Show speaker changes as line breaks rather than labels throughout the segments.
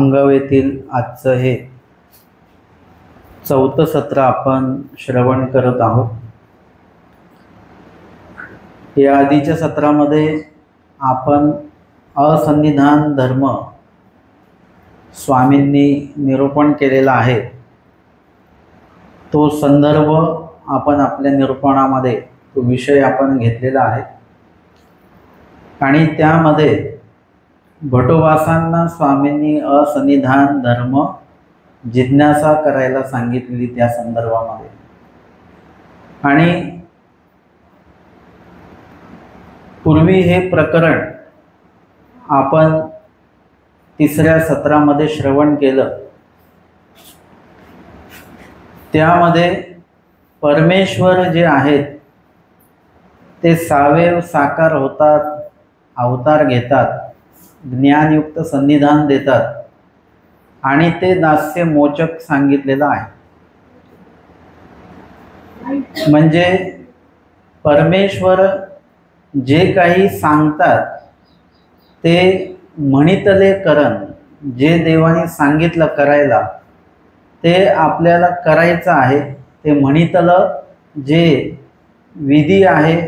खामगाव येथील आजचं हे 4थं सत्र आपण श्रवण करत आहोत। या आधीच्या सत्रामध्ये आपण असंनिधान धर्म स्वामींनी निरूपण केलेला आहे। तो संदर्भ आपण आपल्या निरूपणामध्ये तो विषय आपण घेतलेला आहे आणि त्यामध्ये भटोबासांना स्वामींनी असंनिधान धर्म जिज्ञासा करायला सांगितलेली त्या संदर्भामध्ये। आणि पूर्वी हे प्रकरण आपण 3ऱ्या सत्रामध्ये श्रवण केलं। त्यामध्ये परमेश्वर जे आहेत ते सावेव साकार होतात, अवतार घेतात, ज्ञानयुक्त संनिधान देतात आणि ते दास्य मोचक सांगितलेलं आहे। म्हणजे परमेश्वर जे काही सांगतात ते म्हणितले करण, जे देवाने सांगितलं करायला ते आपल्याला करायचं आहे। ते म्हणितलं जे विधी आहे,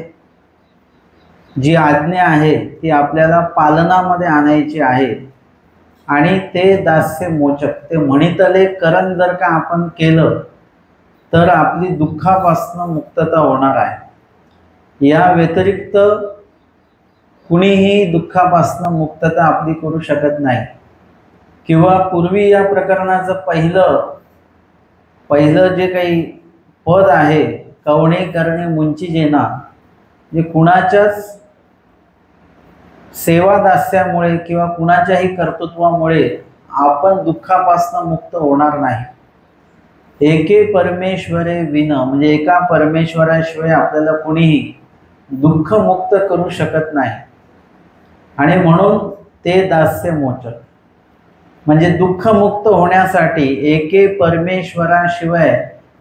जी आज्ञा आहे ती आपल्याला पालनामध्ये आणायची आहे आणि ते दास्य मोचक, ते म्हणितले करण जर का आपण केलं तर आपली दुःखापासून मुक्तता होणार आहे। या व्यतिरिक्त कुणीही दुःखापासून मुक्तता आपली करू शकत नाही। किंवा पूर्वी या प्रकरणाचं पहिलं जे काही पद आहे, कवणे करणे मुंची जेना, जे कुणाच्याच सेवा दास्यामुळे किंवा कुणाच्याही कर्तृत्वामुळे आपण दुःखापासून मुक्त होणार नाही। एके परमेश्वरे विन, म्हणजे एका परमेश्वराशिवाय आपल्याला कुणीही दुःख मुक्त करू शकत नाही। आणि म्हणून ते दास्य मोचक, म्हणजे दुःख मुक्त होण्यासाठी एके परमेश्वराशिवाय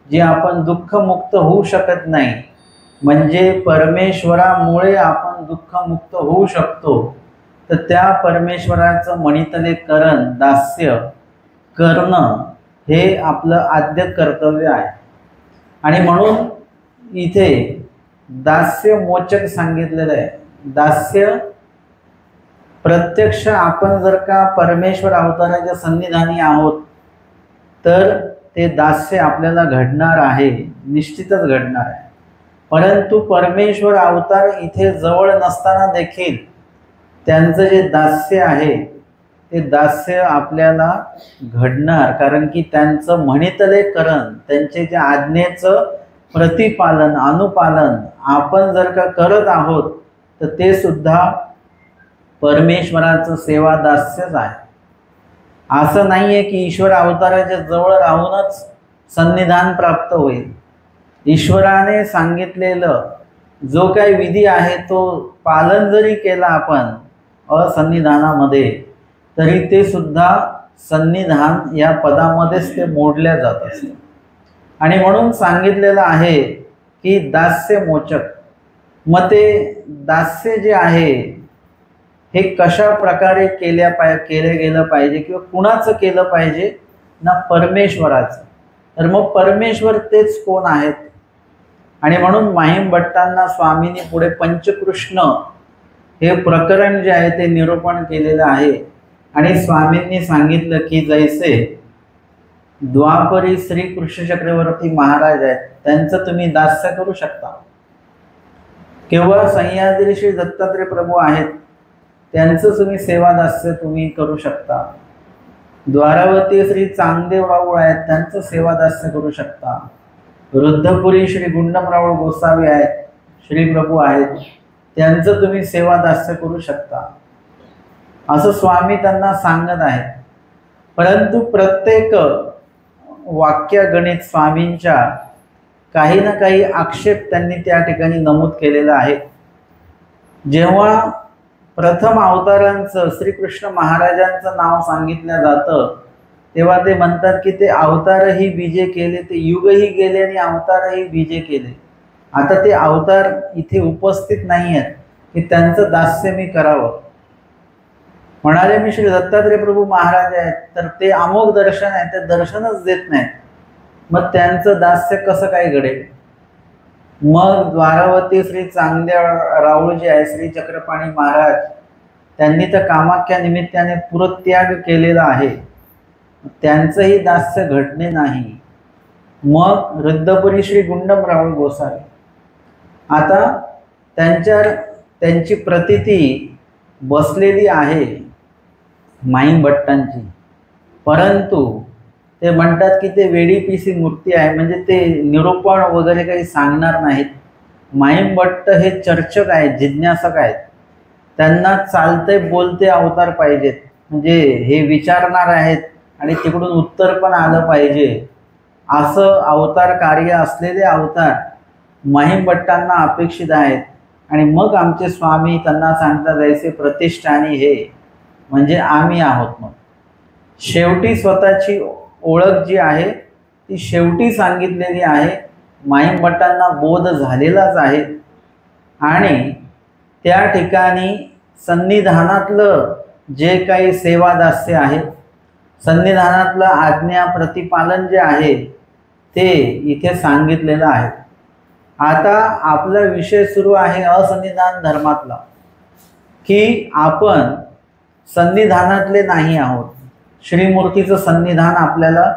जे आपण दुःख मुक्त होऊ शकत नाही, म्हणजे परमेश्वरामुळे आपण दुःख मुक्त होऊ शकतो, तर त्या परमेश्वराचं म्हणितले करण, दास्य करणं हे आपलं आद्य कर्तव्य आहे। आणि म्हणून इथे दास्य मोचक सांगितलेलं आहे। दास्य प्रत्यक्ष आपण जर का परमेश्वर अवताराच्या सन्निधानी आहोत तर ते दास्य आपल्याला घडणार आहे, निश्चितच घडणार आहे। परंतु परमेश्वर अवतार इथे जवळ नसताना देखील त्यांचं जे दास्य आहे ते दास्य आपल्याला घडणार, कारण की त्यांचं म्हणितले करण, त्यांचे जे आज्ञेचं प्रतिपालन, अनुपालन आपण जर का करत आहोत तर ते सुद्धा परमेश्वराचं सेवा दास्यच आहे। असं नाही आहे की ईश्वर अवताराच्या जवळ राहूनच सन्निधान प्राप्त होईल। ईश्वराने सांगितलेलं जो काही विधी आहे तो पालन जरी केला आपण असन्निधानामध्ये, तरी ते सुद्धा सन्निधान या पदामध्येच ते मोडल्या जात असते। आणि म्हणून सांगितलेलं आहे की दास्य मोचक। मग ते दास्य जे आहे हे कशा प्रकारे केलं गेलं पाहिजे किंवा कुणाचं केलं पाहिजे ना, परमेश्वराचं। तर मग परमेश्वर तेच कोण आहेत? आणि म्हणून माहीम भट्टांना स्वामींनी पुढे पंचकृष्ण हे प्रकरण जे आहे ते निरूपण केलेलं आहे। आणि स्वामींनी सांगितलं की जैसे द्वापरी श्री कृष्ण चक्रवर्ती महाराज आहेत त्यांचं तुम्ही दास्य करू शकता, किंवा सह्याद्री श्री दत्तात्रय प्रभू आहेत त्यांचं तुम्ही सेवा दास्य तुम्ही करू शकता, द्वारावती श्री चांगदेव राऊळ आहेत त्यांचं सेवा दास्य करू शकता, रुद्धपुरी श्री गुंडमराव गोसावी आहेत, श्री प्रभू आहेत त्यांचं तुम्ही सेवा दास्य करू शकता, असं स्वामी त्यांना सांगत आहेत। परंतु प्रत्येक वाक्यगणित स्वामींच्या काही ना काही आक्षेप त्यांनी त्या ठिकाणी नमूद केलेला आहे। जेव्हा प्रथम अवतारांचं श्रीकृष्ण महाराजांचं नाव सांगितलं जातं तेव्हा ते म्हणतात की ते अवतारही बीजे केले, ते युगही गेले आणि अवतारही बीजे केले। आता ते अवतार इथे उपस्थित नाही आहेत की त्यांचं दास्य मी करावं, म्हणाले मी श्री दत्तात्रय प्रभू महाराज आहेत, तर ते अमोघ दर्शन आहे, ते दर्शनच देत नाहीत, मग त्यांचं दास्य कसं काय घडेल? मग द्वारावती श्री चांगल्या राऊळ जे आहे, श्री चक्रपाणी महाराज, त्यांनी तर कामाख्या निमित्ताने पुरत्याग केलेला आहे, त्यांचंही दास्य घडणे नाही. मग रद्दपुरी श्री गुंडम राऊळ गोसावी, आता त्यांची प्रतीती बसलेली आहे माईम भट्टांची, परंतु ते म्हणतात की ते वेडी पिसी मूर्ती आहे, म्हणजे ते निरूपण वगैरे काही सांगणार नाहीत. माईम भट्ट हे चर्चक आहेत, जिज्ञासक आहेत, त्यांना चालते बोलते अवतार पाहिजेत, म्हणजे हे विचारणार आहेत आणि तिकडून उत्तर पण आलं पाहिजे, असं अवतार कार्य असलेले अवतार माहीम भट्टांना अपेक्षित आहेत. आणि मग आमचे स्वामी त्यांना सांगतात जैसे प्रतिष्ठानी हे, म्हणजे आम्ही आहोत. मग शेवटी स्वतःची ओळख जी आहे ती शेवटी सांगितलेली आहे. माहीम भट्टांना बोध झालेलाच आहे आणि त्या ठिकाणी सन्निधानातलं जे काही सेवादास्य आहे, सन्निधानातलं आज्ञा प्रतिपालन जे आहे ते इथे सांगितलेलं आहे. आता आपला विषय सुरू आहे असन्निधान धर्मातला, की आपण सन्निधानातले नाही आहोत, श्रीमूर्तीचं सन्निधान आपल्याला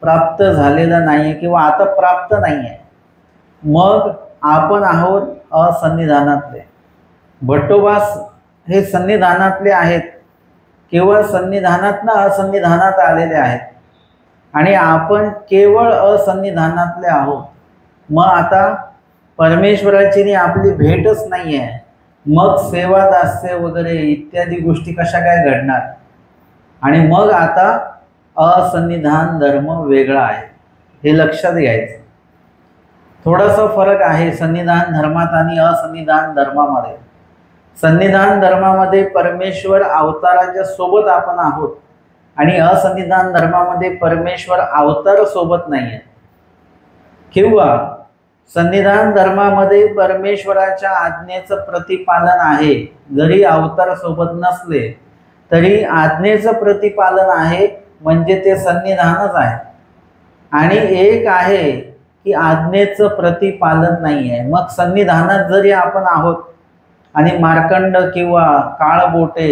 प्राप्त झालेलं नाही आहे किंवा आता प्राप्त नाही आहे, मग आपण आहोत असन्निधानातले. भट्टोबास हे सन्निधानातले आहेत किंवा सन्निधानातनं असन्निधानात आलेले आहेत आणि आपण केवळ असन्निधानातले आहोत. मग आता परमेश्वराची आपली भेटच नाही आहे, मग सेवा दास्य वगैरे इत्यादी गोष्टी कशा काय घडणार? आणि मग आता असन्निधान धर्म वेगळा आहे, हे लक्षात घ्यायचं. थोडासा फरक आहे सन्निधान धर्मात आणि असन्निधान धर्मामध्ये. सन्निधान धर्मामध्ये परमेश्वर अवताराच्या सोबत आपण आहोत आणि असन्निधान धर्मामध्ये परमेश्वर अवतार सोबत नाही आहे. किंवा सन्निधान धर्मामध्ये परमेश्वराच्या आज्ञेचं प्रतिपालन आहे, जरी अवतार सोबत नसले तरी आज्ञेचं प्रतिपालन आहे, म्हणजे ते सन्निधानच आहे. आणि एक आहे की आज्ञेचं प्रतिपालन नाही आहे. मग सन्निधानात जरी आपण आहोत आणि मार्कंड किंवा काळबोटे,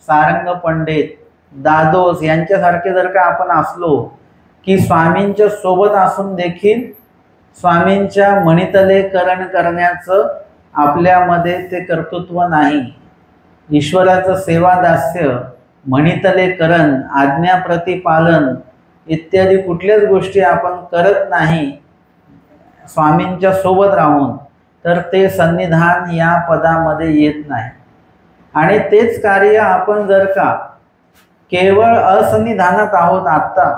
सारंग पंडित, दादोस यांच्यासारखे जर का आपण असलो की स्वामींच्या सोबत असून देखील स्वामींच्या मणितले करण करण्याचं आपल्यामध्ये ते कर्तृत्व नाही. ईश्वराचं सेवादास्य, मणितले करण, आज्ञा प्रतिपालन इत्यादी कुठल्याच गोष्टी आपण करत नाही स्वामींच्या सोबत राहून, तर ते सन्निधान या पदामध्ये येत नाही. आणि तेच कार्य आपण जर का केवळ असन्निधानात आहोत आत्ता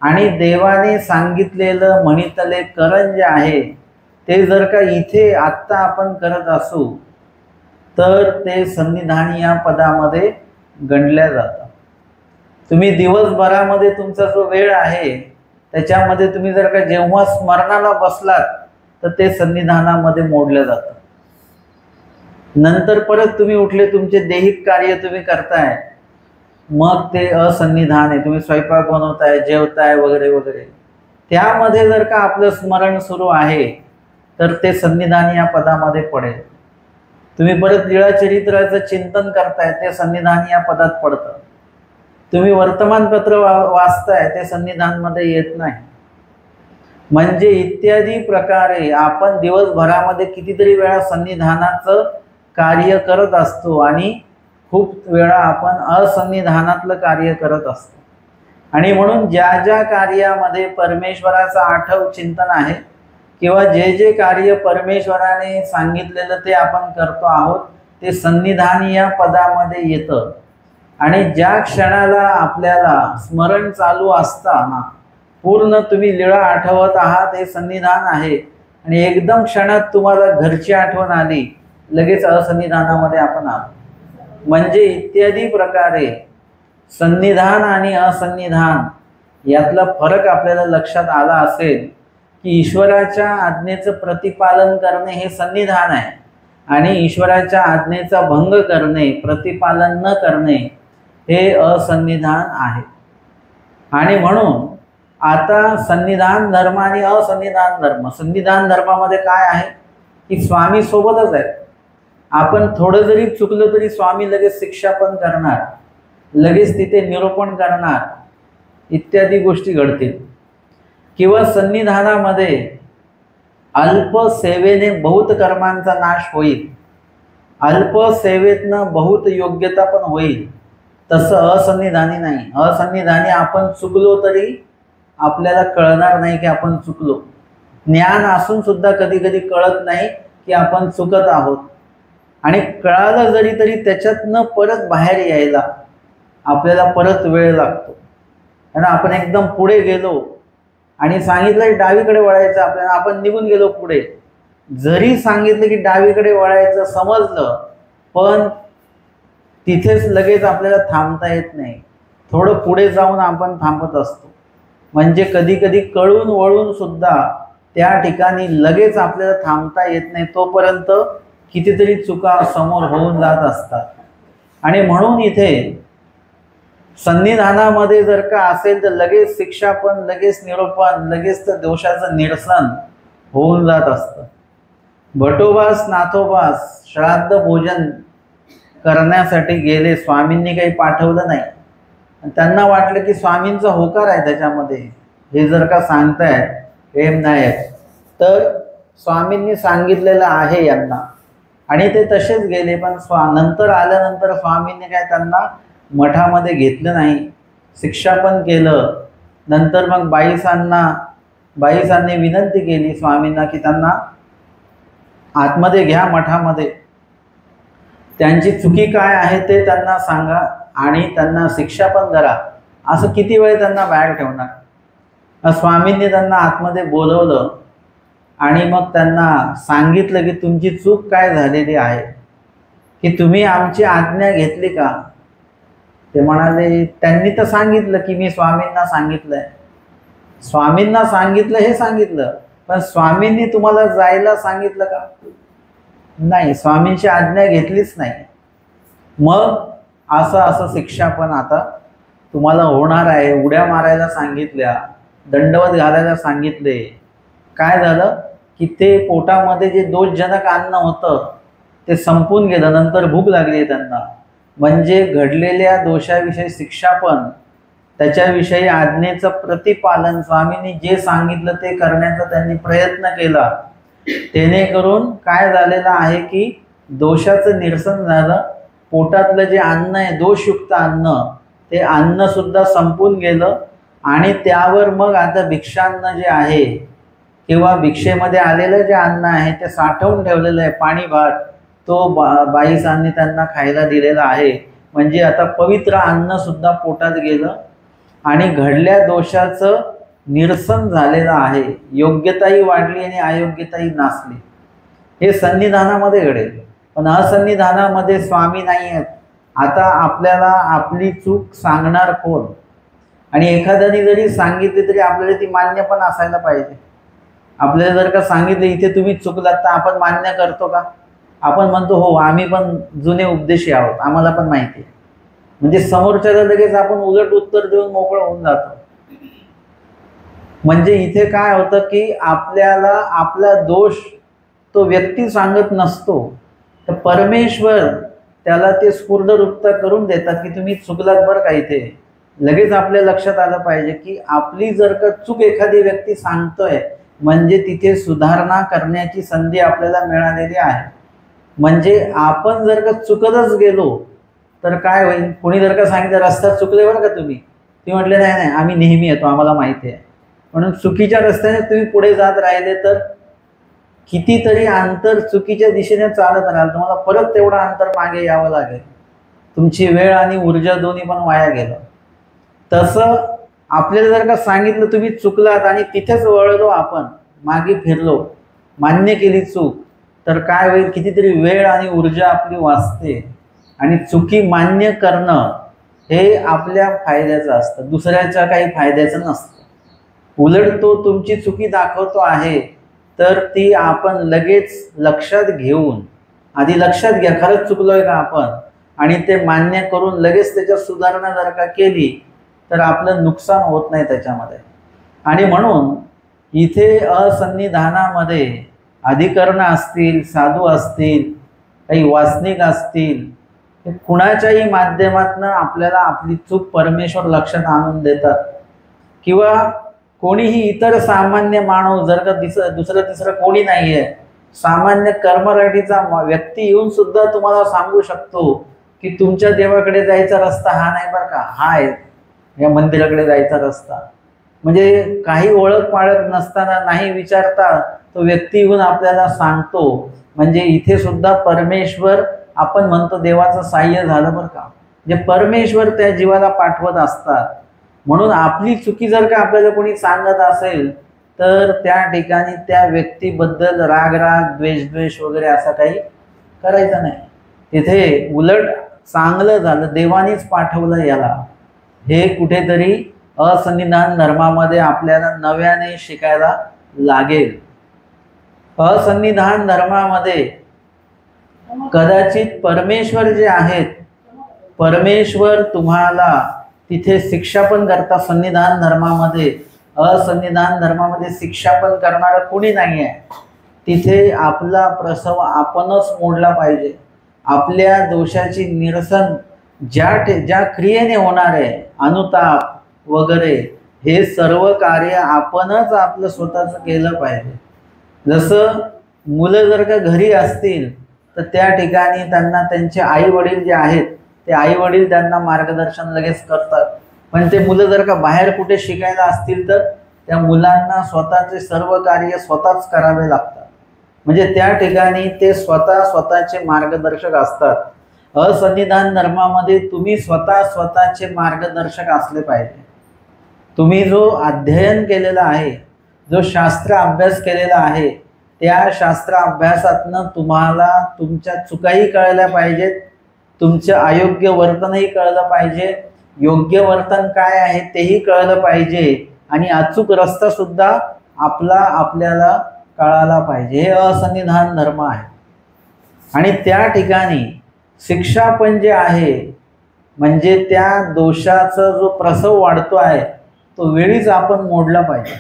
आणि देवाने सांगितलेलं मणितले करण जे आहे ते जर का इथे आत्ता आपण करत असू, तर ते सन्निधान या पदामध्ये गणल्या जातं. तुम्ही दिवसभरामध्ये तुमचा जो वेळ आहे त्याच्यामध्ये तुम्ही जर का जेव्हा स्मरणाला बसलात तर ते सन्निधानामध्ये मोडलं जातं. नंतर परत तुम्ही उठले, तुमचे दैहिक कार्य तुम्ही करताय, मग ते असन्निधान आहे. तुम्ही स्वयंपाक बनवताय, जेवताय वगैरे वगैरे, त्यामध्ये जर का आपलं स्मरण सुरू आहे तर ते सन्निधान या पदामध्ये पडेल. तुम्ही परत लीळाचरित्राचं चिंतन करताय, ते सन्निधान या पदात पडतं. तुम्ही वर्तमानपत्र वाचताय, ते सन्निधानमध्ये येत नाही. म्हणजे इत्यादी प्रकारे आपण दिवसभरामध्ये कितीतरी वेळा सन्निधानाचं कार्य करत असतो आणि खूप वेळा आपण असन्निधानातलं कार्य करत असतो. आणि म्हणून ज्या ज्या कार्यामध्ये परमेश्वराचं आठव चिंतन आहे किंवा जे जे कार्य परमेश्वराने सांगितलेलं ते आपण करतो आहोत, ते सन्निधान या पदामध्ये येतं. आणि ज्या क्षणाला आपल्याला स्मरण चालू असताना पूर्ण तुम्ही लीळा आठवत आहात, हे सन्निधान आहे. आणि एकदम क्षणात तुम्हाला घरची आठवण आली, लगेच असन्निधानामध्ये आपण आलो. म्हणजे इत्यादी प्रकारे सन्निधान आणि असन्निधान यातला फरक आपल्याला लक्षात आला असेल की ईश्वराच्या आज्ञेचं प्रतिपालन करणे हे सन्निधान आहे आणि ईश्वराच्या आज्ञेचा भंग करणे, प्रतिपालन न करणे हे असन्निधान आहे. आणि म्हणून आता सन्निधान धर्म आणि असन्निधान धर्म, सन्निधान धर्मामध्ये काय आहे की स्वामी सोबतच आहेत. आपण थोडं जरी चुकलं तरी स्वामी लगेच शिक्षा पण करणार, लगेच तिथे निरूपण करणार, इत्यादी गोष्टी घडतील. किंवा सन्निधानामध्ये अल्प सेवेने बहुत कर्मांचा नाश होईल, अल्प सेवेतनं बहुत योग्यता पण होईल. तसं असन्निधानी नाही. असन्निधानी आपण चुकलो तरी आपल्याला कळणार नाही की आपण चुकलो. ज्ञान असून सुद्धा कधी कधी कळत नाही की आपण चुकत आहोत. आणि कळालं जरी तरी त्याच्यातनं परत बाहेर यायला आपल्याला परत वेळ लागतो. आणि आपण एकदम पुढे गेलो आणि सांगितलं डावीकडे वळायचं आपल्याला, आपण निघून गेलो पुढे. जरी सांगितलं की डावीकडे वळायचं समजलं, पण तिथेच लगेच आपल्याला थांबता येत नाही. थोडं पुढे जाऊन आपण थांबत असतो. म्हणजे कधी कधी कळून वळून सुद्धा त्या ठिकाणी लगेच आपल्याला थांबता येत नाही. तोपर्यंत कितीतरी चुका समोर होऊन जात असतात. आणि म्हणून इथे सन्निधानामध्ये जर का असेल तर लगेच शिक्षा पण, लगेच निरूपण, लगेच तर दोषाचं निरसन होऊन जात असतं. भटोबास नाथोबास श्राद्ध भोजन करण्यासाठी गेले, स्वामींनी काही पाठवलं नाही. त्यांना वाटलं की स्वामींचा होकार आहे त्याच्यामध्ये, हे जर का सांगतायत हेमनायक तर स्वामींनी सांगितलेलं आहे यांना, आणि ते तसेच गेले. पण नंतर आल्यानंतर स्वामींनी काय त्यांना मठामध्ये घेतलं नाही, शिक्षा पण केलं. नंतर मग बाईसांनी विनंती केली स्वामींना की त्यांना आतमध्ये घ्या मठामध्ये, त्यांची चुकी काय आहे ते त्यांना सांगा आणि त्यांना शिक्षा पण करा. असं किती वेळ त्यांना बाहेर ठेवणार. स्वामींनी त्यांना आतमध्ये बोलवलं आणि मग त्यांना सांगितलं की तुमची चूक काय झालेली आहे, की तुम्ही आमची आज्ञा घेतली का. ते म्हणाले, त्यांनी तर सांगितलं की मी स्वामींना सांगितलंय. स्वामींना सांगितलं हे सांगितलं, पण स्वामींनी तुम्हाला जायला सांगितलं का. नाही, स्वामींची आज्ञा घेतलीच नाही. मग असं शिक्षा पण आता तुम्हाला होणार आहे. उड्या मारायला सांगितल्या, दंडवत घालायला सांगितले. काय झालं की ते पोटामध्ये जे दोषजनक अन्न होतं ते संपून गेलं. नंतर भूक लागली त्यांना. म्हणजे घडलेल्या दोषाविषयी शिक्षा पण, त्याच्याविषयी आज्ञेचं प्रतिपालन, स्वामींनी जे सांगितलं ते करण्याचा त्यांनी प्रयत्न केला. जेणेकरून काय झालेलं आहे की दोषाचं निरसन झालं. पोटातलं जे अन्न आहे दोषयुक्त अन्न, ते अन्न सुद्धा संपून गेलं. आणि त्यावर मग आता भिक्षान्न जे आहे किंवा भिक्षेमध्ये आलेलं जे अन्न आहे ते साठवून ठेवलेलं आहे, पाणी भात, तो बाईसांनी त्यांना खायला दिलेला आहे. म्हणजे आता पवित्र अन्न सुद्धा पोटात गेलं आणि घडल्या दोषाचं निरसन झालेलं आहे. योग्यताही वाढली आणि अयोग्यताही नासली. हे सन्निधानामध्ये घडेल. पण असन्निधानामध्ये स्वामी नाही आहेत. आता आपल्याला आपली चूक सांगणार कोण. आणि एखाद्याने जरी सांगितली तरी आपल्याला ती मान्य पण असायला पाहिजे. आपल्याला जर का सांगितलं इथे तुम्ही चुकलात तर आपण मान्य करतो का. आपण म्हणतो हो आम्ही पण जुने उपदेशी आहोत, आम्हाला पण माहिती आहे. म्हणजे समोरच्याला लगेच आपण उलट उत्तर देऊन मोकळं होऊन जातो. म्हणजे इथे काय होतं की आपल्याला आपला दोष तो व्यक्ती सांगत नसतो, तर परमेश्वर त्याला ते स्फुर्दरूपता करून देतात की तुम्ही चुकलात बरं का. इथे लगेच आपल्या लक्षात आलं पाहिजे की आपली जर का चूक एखादी व्यक्ती सांगतोय म्हणजे तिथे सुधारणा करण्याची संधी आपल्याला मिळालेली आहे. म्हणजे आपण जर का चुकतच गेलो तर काय होईल. कोणी जर का सांगितलं रस्त्यात चुकले बरं का तुम्ही, ती म्हटले नाही नाही आम्ही नेहमी येतो, आम्हाला माहिती आहे. म्हणून चुकीच्या रस्त्याने तुम्ही पुढे जात राहिले तर कितीतरी अंतर चुकीच्या दिशेने चालत राहाल, तुम्हाला परत तेवढं अंतर मागे यावं लागेल. तुमची वेळ आणि ऊर्जा दोन्ही पण वाया गेलं. तसं आपल्याला जर का सांगितलं तुम्ही चुकलात आणि तिथेच वळलो, आपण मागे फिरलो, मान्य केली चूक, तर काय होईल. कितीतरी वेळ आणि ऊर्जा आपली वाचते. आणि चुकी मान्य करणं हे आपल्या फायद्याचं असतं, दुसऱ्याच्या काही फायद्याचं नसतं. उलट तो तुमची चुकी दाखवतो आहे तर ती आपण लगेच लक्षात घेऊन, आधी लक्षात घ्या खरंच चुकलोय का आपण, आणि ते मान्य करून लगेच त्याच्यात सुधारणा जर का केली तर आपलं नुकसान होत नाही त्याच्यामध्ये. आणि म्हणून इथे असन्निधानामध्ये अधिकरण असतील, साधू असतील, काही वासनिक असतील, हे कुणाच्याही माध्यमातून आपल्याला आपली चूक परमेश्वर लक्षात आणून देतात. किंवा कोणीही इतर सामान्य मानव जर का दुसरं तिसरं कोणी नाहीये, सामान्य कर्मराटीचा व्यक्ती येऊन सुद्धा तुम्हाला सांगू शकतो की तुमच्या देवाकडे जायचा रस्ता हा नाही बरं का, हा आहे या मंदिराकडे जायचा रस्ता. म्हणजे काही ओळख पाळख नसताना, नाही विचारता तो व्यक्ती येऊन आपल्याला सांगतो. म्हणजे इथे सुद्धा परमेश्वर, आपण म्हणतो देवाचं साह्य झालं बरं का, म्हणजे परमेश्वर त्या जीवाला पाठवत असतात. म्हणून आपली चुकी जर का आपल्याला कोणी सांगत असेल तर त्या ठिकाणी त्या व्यक्तीबद्दल राग द्वेष वगैरे असं काही करायचं नाही. तिथे उलट चांगलं झालं, देवानीच पाठवलं याला, हे कुठेतरी असन्निधान धर्मामध्ये आपल्याला नव्याने शिकायला लागेल. असन्निधान धर्मामध्ये कदाचित परमेश्वर जे आहेत, परमेश्वर तुम्हाला तिथे शिक्षा पण करता. सन्निधान धर्मामध्ये, असन्निधान धर्मामध्ये शिक्षा पण करणारं कोणी नाही आहे. तिथे आपला प्रसव आपणच मोडला पाहिजे. आपल्या दोषाची निरसन ज्या क्रियेने होणार आहे, अनुताप वगैरे, हे सर्व कार्य आपणच आपलं स्वतःच केलं पाहिजे. जसं मुलं जर का घरी असतील तर त्या ठिकाणी त्यांना त्यांचे आई वडील जे आहेत ते आई वडील त्यांना मार्गदर्शन लगेच करतात. पण ते मुलं जर का बाहेर कुठे शिकायला असतील तर त्या मुलांना स्वतःचे सर्व कार्य स्वतःच करावे लागतात. म्हणजे त्या ठिकाणी ते स्वतःचे मार्गदर्शक असतात. असन्निधान धर्मामध्ये तुम्ही स्वतःचे मार्गदर्शक असले पाहिजे. तुम्ही जो अध्ययन केलेला आहे, जो शास्त्र अभ्यास केलेला आहे, त्या शास्त्र अभ्यासातनं तुम्हाला तुमच्या चुकाही कळल्या पाहिजेत, तुमचं अयोग्य वर्तनही कळलं पाहिजे, योग्य वर्तन काय आहे तेही कळलं पाहिजे, आणि अचूक रस्ता सुद्धा आपल्याला कळाला पाहिजे. हे असन्निधान धर्म आहे. आणि त्या ठिकाणी शिक्षा पण जे आहे, म्हणजे त्या दोषाचा जो प्रसव वाढतो आहे तो वेळीच आपण मोडला पाहिजे.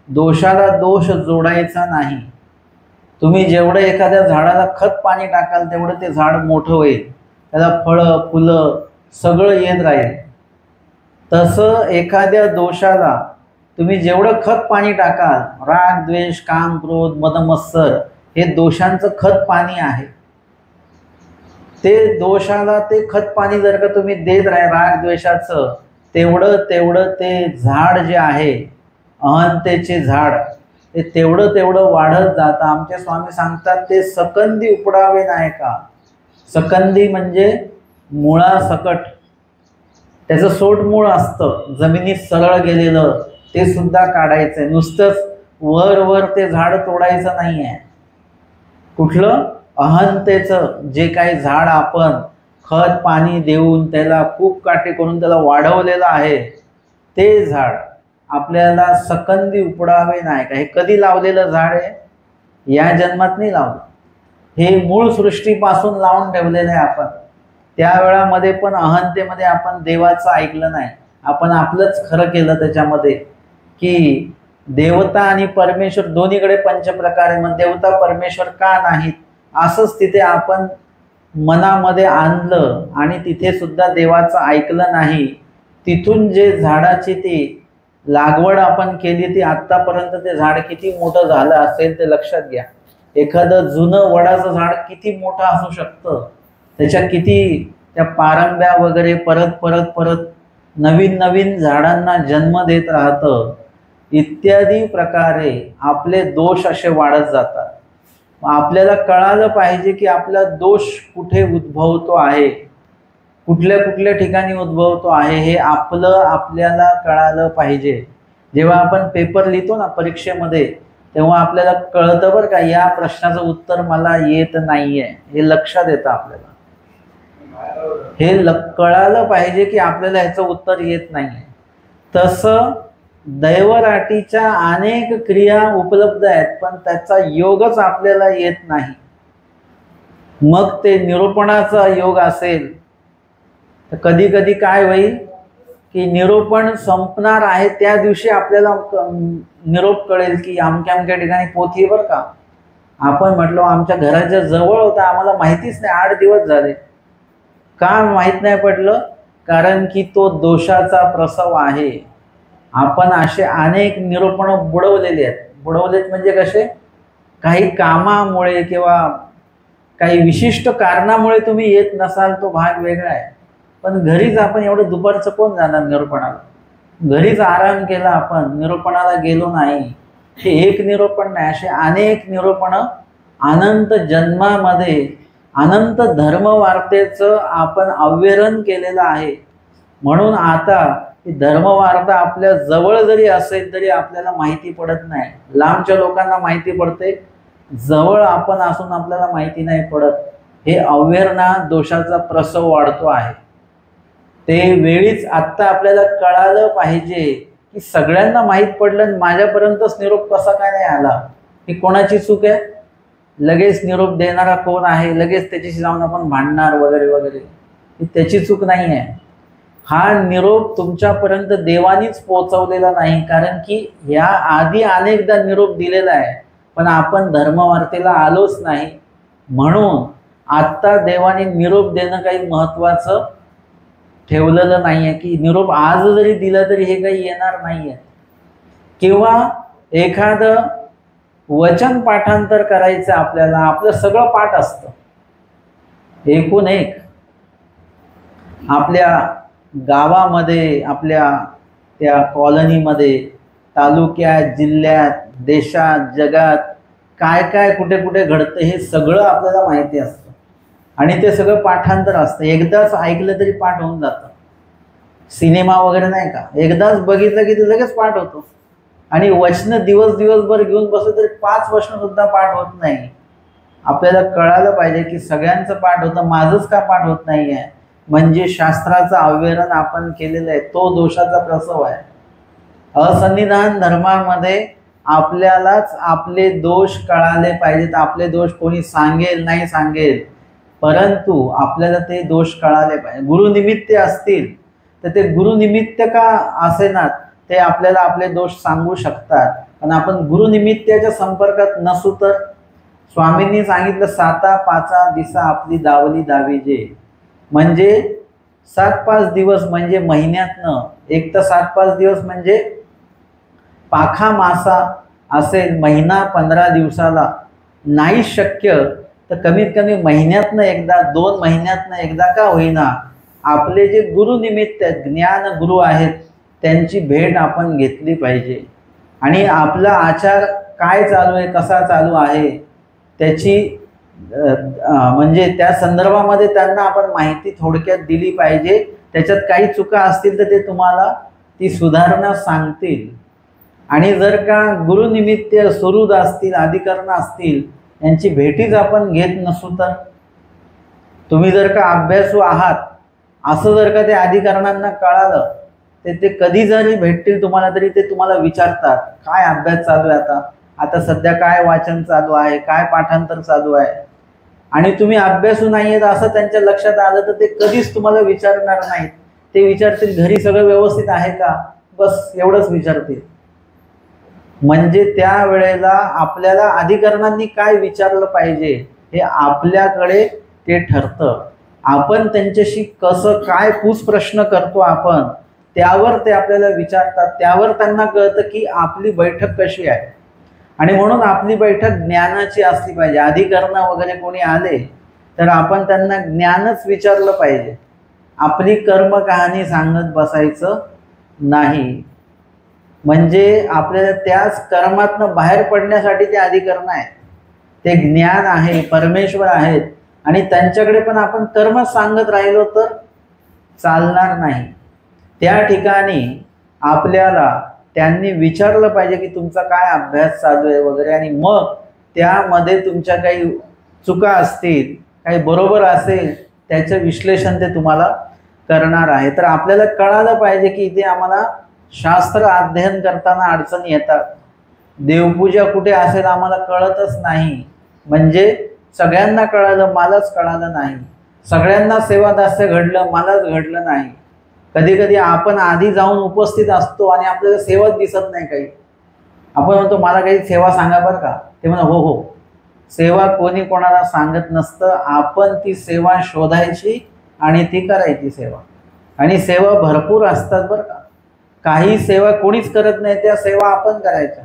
दोषाला दोष जोडायचा नाही. तुम्ही जेवढं एखाद्या झाडाला खत पाणी टाकाल तेवढं ते झाड मोठं होईल, त्याला फळं फुलं सगळं येत राहील. तसं एखाद्या दोषाला तुम्ही जेवढं खत पाणी टाकाल, राग द्वेष काम क्रोध मदमत्सर हे दोषांचं खत पाणी आहे. ते दोषाला ते खत पाणी जर का तुम्ही देत राहा राग द्वेषाचं, तेवढं ते झाड जे आहे अहंतेचे झाड, ते तेवढं वाढत जातं. आमचे स्वामी सांगतात ते सकंदी उपडावे नाही का. सकंदी म्हणजे मुळासकट, त्याचं सोटमूळ असतं जमिनीत सरळ गेलेलं, ते सुद्धा काढायचंय. नुसतंच वर ते झाड तोडायचं नाही आहे. कुठलं अहंतेचं जे काही झाड आपण खत पाणी देऊन त्याला खूप काटे करून त्याला वाढवलेलं आहे, ते झाड आपल्याला सकंदी उपडावे नाही का. हे कधी लावलेलं झाड आहे, या जन्मात नाही लावलं, हे मूळ सृष्टीपासून लावून ठेवलेलं आहे आपण. त्या वेळामध्ये पण अहंतेमध्ये आपण देवाचं ऐकलं नाही, आपण आपलंच खरं केलं त्याच्यामध्ये, की देवता आणि परमेश्वर दोन्हीकडे पंचप्रकार आहे, मग देवता परमेश्वर का नाहीत असंच तिथे आपण मनामध्ये आणलं आणि तिथे सुद्धा देवाचं ऐकलं नाही. तिथून जे झाडाची ती लागवड आपण केली ती आत्तापर्यंत ते झाड किती मोठं झालं असेल ते लक्षात घ्या. एखादं जुनं वडाचं झाड किती मोठं असू शकतं, त्याच्या किती त्या पारंब्या वगैरे परत नवीन झाडांना जन्म देत राहतं. इत्यादी प्रकारे आपले दोष असे वाढत जातात. आपल्याला कळालं पाहिजे की आपला दोष कुठे उद्भवतो आहे, कुठल्या ठिकाणी उद्भवतो आहे, हे आपल्याला कळालं पाहिजे. जेव्हा आपण पेपर लिहितो ना परीक्षेमध्ये, तेव्हा आपल्याला कळतं बरं का, या प्रश्नाचं उत्तर मला येत नाहीये, हे लक्षात येतं आपल्याला. हे कळालं पाहिजे की आपल्याला ह्याचं उत्तर येत नाहीये. तसं दैवराटीच्या अनेक क्रिया उपलब्ध आहेत, पण त्याचा योगच आपल्याला येत नाही. मग ते निरूपणाचा योग असेल तर कधी कधी काय होईल की निरोपण संपणार आहे त्या दिवशी आपल्याला निरोप कळेल की अमक्या अमक्या ठिकाणी पोथी बरं का, आपण म्हटलो आमच्या घराच्या जवळ होता, आम्हाला माहितीच नाही, 8 दिवस झाले. का माहीत नाही पडलं? कारण की तो दोषाचा प्रसव आहे. आपण असे अनेक निरूपण बुडवलेले आहेत. बुडवलेत म्हणजे कसे? काही कामामुळे किंवा काही विशिष्ट कारणामुळे तुम्ही येत नसाल, तो भाग वेगळा आहे. पण घरीच आपण एवढं दुपारचं कोण जाणार निरूपणाला? घरीच आराम केला, आपण निरूपणाला गेलो नाही. हे एक निरूपण नाही, असे अनेक निरूपण अनंत जन्मामध्ये अनंत धर्मवार्तेचं आपण अव्यरण केलेलं आहे. म्हणून आता ही धर्मवार्ता आपल्या जवळ जरी असेल तरी आपल्याला माहिती पडत नाही. लांबच्या लोकांना माहिती पडते, जवळ आपण असून आपल्याला माहिती नाही पडत. हे अव्यरणा दोषाचा प्रसव वाढतो आहे. ते वेळीच आत्ता आपल्याला कळालं पाहिजे की सगळ्यांना माहीत पडलं, माझ्यापर्यंतच निरोप कसा काय नाही आला? ही कोणाची चूक आहे? लगेच निरोप देणारा कोण आहे, लगेच त्याच्याशी जाऊन आपण भांडणार वगैरे वगैरे, ही त्याची चूक नाही आहे. हा निरोप तुमच्यापर्यंत देवानीच पोहोचवलेला नाही, कारण की या आधी अनेकदा निरोप दिलेला आहे, पण आपण धर्मवार्तेला आलोच नाही. म्हणून आत्ता देवाने निरोप देणं काही महत्त्वाचं ठेवलेलं नाही आहे की निरोप आज जरी दिला तरी हे काही येणार नाही आहे. किंवा एखादं वचन पाठांतर करायचं आपल्याला, आपलं सगळं पाठ असतं एकूण एक. आपल्या गावामध्ये, आपल्या त्या कॉलनीमध्ये, तालुक्यात, जिल्ह्यात, देशात, जगात काय काय कुठे कुठे घडतं हे सगळं आपल्याला माहिती असतं. आणि ते सगळं पाठांतर असतं. एकदाच ऐकलं तरी पाठ होऊन जातं. सिनेमा वगैरे नाही का, एकदाच बघितलं की ते लगेच पाठ होतो. आणि वचनं दिवसभर घेऊन बसलं तरी 5 वचनं सुद्धा पाठ होत नाही. आपल्याला कळालं पाहिजे की सगळ्यांचं पाठ होतं, माझंच का पाठ होत नाही आहे? म्हणजे शास्त्राचं अव्यरण आपण केलेलं आहे, तो दोषाचा प्रसव आहे. असन्निधान धर्मामध्ये आपल्यालाच आपले दोष कळाले पाहिजेत. आपले दोष कोणी सांगेल नाही सांगेल, परंतु आपल्याला ते दोष कळाले पाहिजे. गुरुनिमित्त असतील तर ते गुरुनिमित्त का असेनात, ते आपल्याला आपले दोष सांगू शकतात. पण आपण गुरुनिमित्ताच्या संपर्कात नसू तर स्वामींनी सांगितलं, 7 पाचा दिसा आपली दावली दावी जे. म्हणजे 7-5 दिवस म्हणजे महिन्यातनं, एक तर 7-5 दिवस म्हणजे पाखा मासा असेल, महिना 15 दिवसाला नाही शक्य तर कमीत कमी महिन्यातनं एकदा, 2 महिन्यातनं एकदा का होईना आपले जे गुरुनिमित्त ज्ञान गुरु आहेत त्यांची भेट आपण घेतली पाहिजे. आणि आपला आचार काय चालू आहे, कसा चालू आहे त्याची म्हणजे त्या संदर्भामध्ये त्यांना आपण माहिती थोडक्यात दिली पाहिजे. त्याच्यात काही चुका असतील तर ते तुम्हाला ती सुधारणा सांगतील. आणि जर का गुरुनिमित्त सुहृद असतील, अधिकरण असतील, यांची भेटीच आपण घेत नसू तर, तुम्ही जर का अभ्यासू आहात असं जर का ते अधिकरणांना कळालं तर ते कधी जरी भेटतील तुम्हाला तरी ते तुम्हाला विचारतात, काय अभ्यास चालू आहे, आता सध्या काय वाचन चालू आहे, काय पाठांतर चालू आहे. आणि तुम्ही अभ्यासू नाही आहेत असं त्यांच्या लक्षात आलं तर ते कधीच तुम्हाला विचारणार नाहीत. ते विचारतील घरी सगळं व्यवस्थित आहे का, बस एवढंच विचारतील. म्हणजे त्या वेळेला आपल्याला अधिकरणांनी काय विचारलं पाहिजे हे आपल्याकडे ते ठरतं. आपण त्यांच्याशी कसं काय पूस प्रश्न करतो आपण, त्यावर ते आपल्याला विचारतात. त्यावर त्यांना कळतं की आपली बैठक कशी आहे. आणि म्हणून आपली बैठक ज्ञानाची असली पाहिजे. अधिकरण वगैरे कोणी आले तर आपण त्यांना ज्ञानच विचारलं पाहिजे. आपली कर्म कहाणी सांगत बसायचं नाही. म्हणजे आपल्याला त्याच कर्मातनं बाहेर पडण्यासाठी ते अधिकरण आहे, ते ज्ञान आहे, परमेश्वर आहेत. आणि त्यांच्याकडे पण आपण कर्म सांगत राहिलो तर चालणार नाही. त्या ठिकाणी आपल्याला त्यांनी विचारलं पाहिजे की तुमचा काय अभ्यास चालू आहे वगैरे. आणि मग त्यामध्ये तुमच्या काही चुका असतील, काही बरोबर असेल, त्याचं विश्लेषण ते तुम्हाला करणार आहे. तर आपल्याला कळालं पाहिजे की इथे आम्हाला शास्त्र अध्ययन करताना अडचणी येतात. देवपूजा कुठे असेल आम्हाला कळतच नाही. म्हणजे सगळ्यांना कळालं, मलाच कळालं नाही. सगळ्यांना सेवादास्य घडलं, मलाच घडलं नाही. कधी कधी आपण आधी जाऊन उपस्थित असतो आणि आपल्याला सेवाच दिसत नाही काही. आपण म्हणतो मला काही सेवा सांगा बरं का. ते म्हणा हो हो. सेवा कोणी कोणाला सांगत नसतं, आपण ती सेवा शोधायची आणि ती करायची सेवा. आणि सेवा भरपूर असतात बरं का. काही सेवा कोणीच करत नाही, त्या सेवा आपण करायच्या.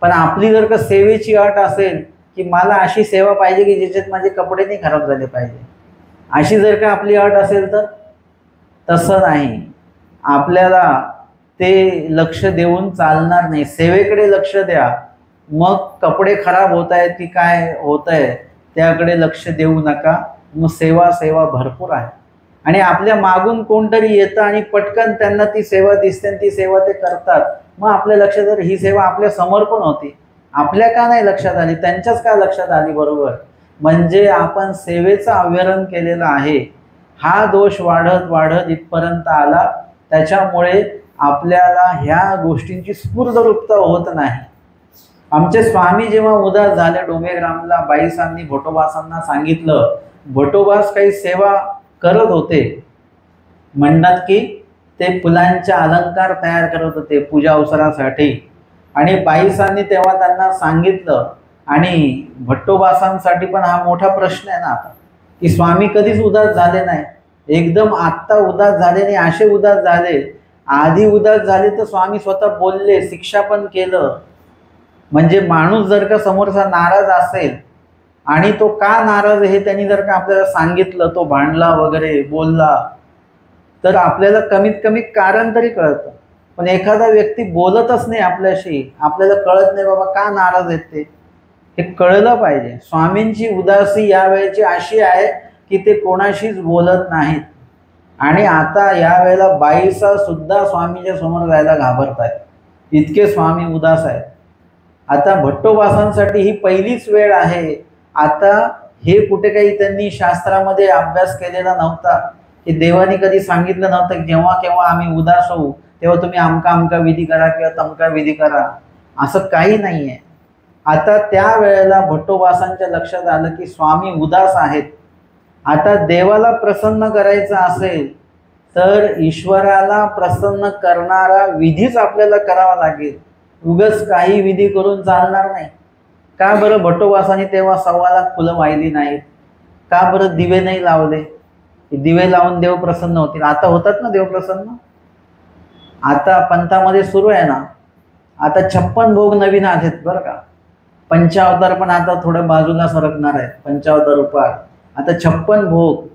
पण आपली जर का सेवेची अट असेल की मला अशी सेवा पाहिजे की ज्याच्यात माझे कपडे नाही खराब झाले पाहिजे, अशी जर का आपली अट असेल तर तसं नाही. आपल्याला ते लक्ष देऊन चालणार नाही. सेवेकडे लक्ष द्या, मग कपडे खराब होत आहेत की काय होत आहे त्याकडे लक्ष देऊ नका. मग सेवा भरपूर आहे. आणि आपल्या मागून कोणतरी येतं आणि पटकन त्यांना ती सेवा दिसते आणि ती सेवा ते करतात. मग आपल्या लक्षात जर ही सेवा आपल्या समोर पण होती, आपल्या का नाही लक्षात आली, त्यांच्याच का लक्षात आली. बरोबर, म्हणजे आपण सेवेचं अव्यरण केलेलं आहे. हा दोष वाढत वाढत इथपर्यंत आला. त्याच्यामुळे आपल्याला ह्या गोष्टींची स्फूर्तरूपता होत नाही. आमचे स्वामी जेव्हा उदास झाले डोमेग्रामला, बाईसांनी भटोबासांना सांगितलं. भटोबास काही सेवा करत होते, म्हणतात की ते फुलांचे अलंकार तयार करत होते पूजा अवसरासाठी. आणि बाईसांनी तेव्हा त्यांना सांगितलं. आणि भट्टोबासांसाठी पण हा मोठा प्रश्न आहे ना आता, की स्वामी कधीच उदास झाले नाही. एकदम आत्ता उदास झाले नाही, असे उदास झाले. आधी उदास झाले तर स्वामी स्वतः बोलले, शिक्षा पण केलं. म्हणजे माणूस जर का समोरचा नाराज असेल आणि तो का नाराज हे त्यांनी जर का आपल्याला सांगितलं, तो भांडला वगैरे बोलला, तर आपल्याला कमीत कमी कारण तरी कळतं. पण एखादा व्यक्ती बोलतच नाही आपल्याशी, आपल्याला कळत नाही बाबा का नाराज आहेत ते, हे कळलं पाहिजे. स्वामींची उदासी यावेळेची अशी आहे की ते कोणाशीच बोलत नाहीत. आणि आता यावेळेला बाईसा सुद्धा स्वामीच्या समोर जायला घाबरत आहेत, इतके स्वामी उदास आहेत. आता भट्टोबासांसाठी ही पहिलीच वेळ आहे. आता हे कुठे काही त्यांनी शास्त्रामध्ये अभ्यास केलेला नव्हता, की देवानी कधी सांगितलं नव्हतं की जेव्हा केव्हा आम्ही उदास होऊ तेव्हा तुम्ही आमका विधी करा किंवा तमका विधी करा, असं काही नाही आहे. आता त्या वेळेला भट्टोबासांच्या लक्षात आलं की स्वामी उदास आहेत. आता देवाला प्रसन्न करायचं असेल तर ईश्वराला प्रसन्न करणारा विधीच आपल्याला करावा लागेल. उगाच काही विधी करून चालणार नाही. का बरं भट्टोबासांनी तेव्हा 1.25 लाख फुलं वाहिली नाहीत? का बरं दिवे नाही लावले? दिवे लावून देव प्रसन्न होतील. आता होतात ना देव प्रसन्न. आता पंथामध्ये सुरू आहे ना, आता 56 भोग नवीन आहेत बरं का. पंचावतार पण आता थोडं बाजूला सरकणार आहेत. पंचावतार उपार, आता 56 भोग.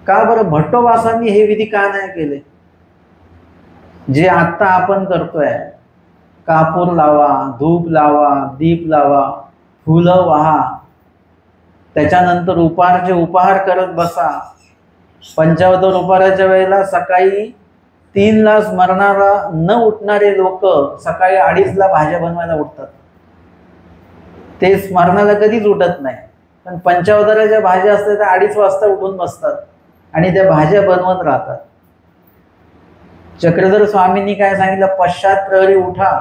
का बरं भट्टोबासांनी हे विधी का नाही केले जे आता आपण करतोय? कापूर लावा, धूप लावा, दीप लावा, फुलं वाहा, त्याच्यानंतर उपारचे उपहार करत बसा. पंचावतार उपाराच्या वेळेला सकाळी 3ला स्मरणाला न उठणारे लोक सकाळी 2:30ला भाज्या बनवायला उठतात. ते स्मरणाला कधीच उठत नाही, पण पंचावताराच्या भाज्या असतात त्या 2:30 वाजता उठून बसतात आणि त्या भाज्या बनवत राहतात. चक्रधर स्वामींनी काय सांगितलं? पश्चात प्रहरी उठा,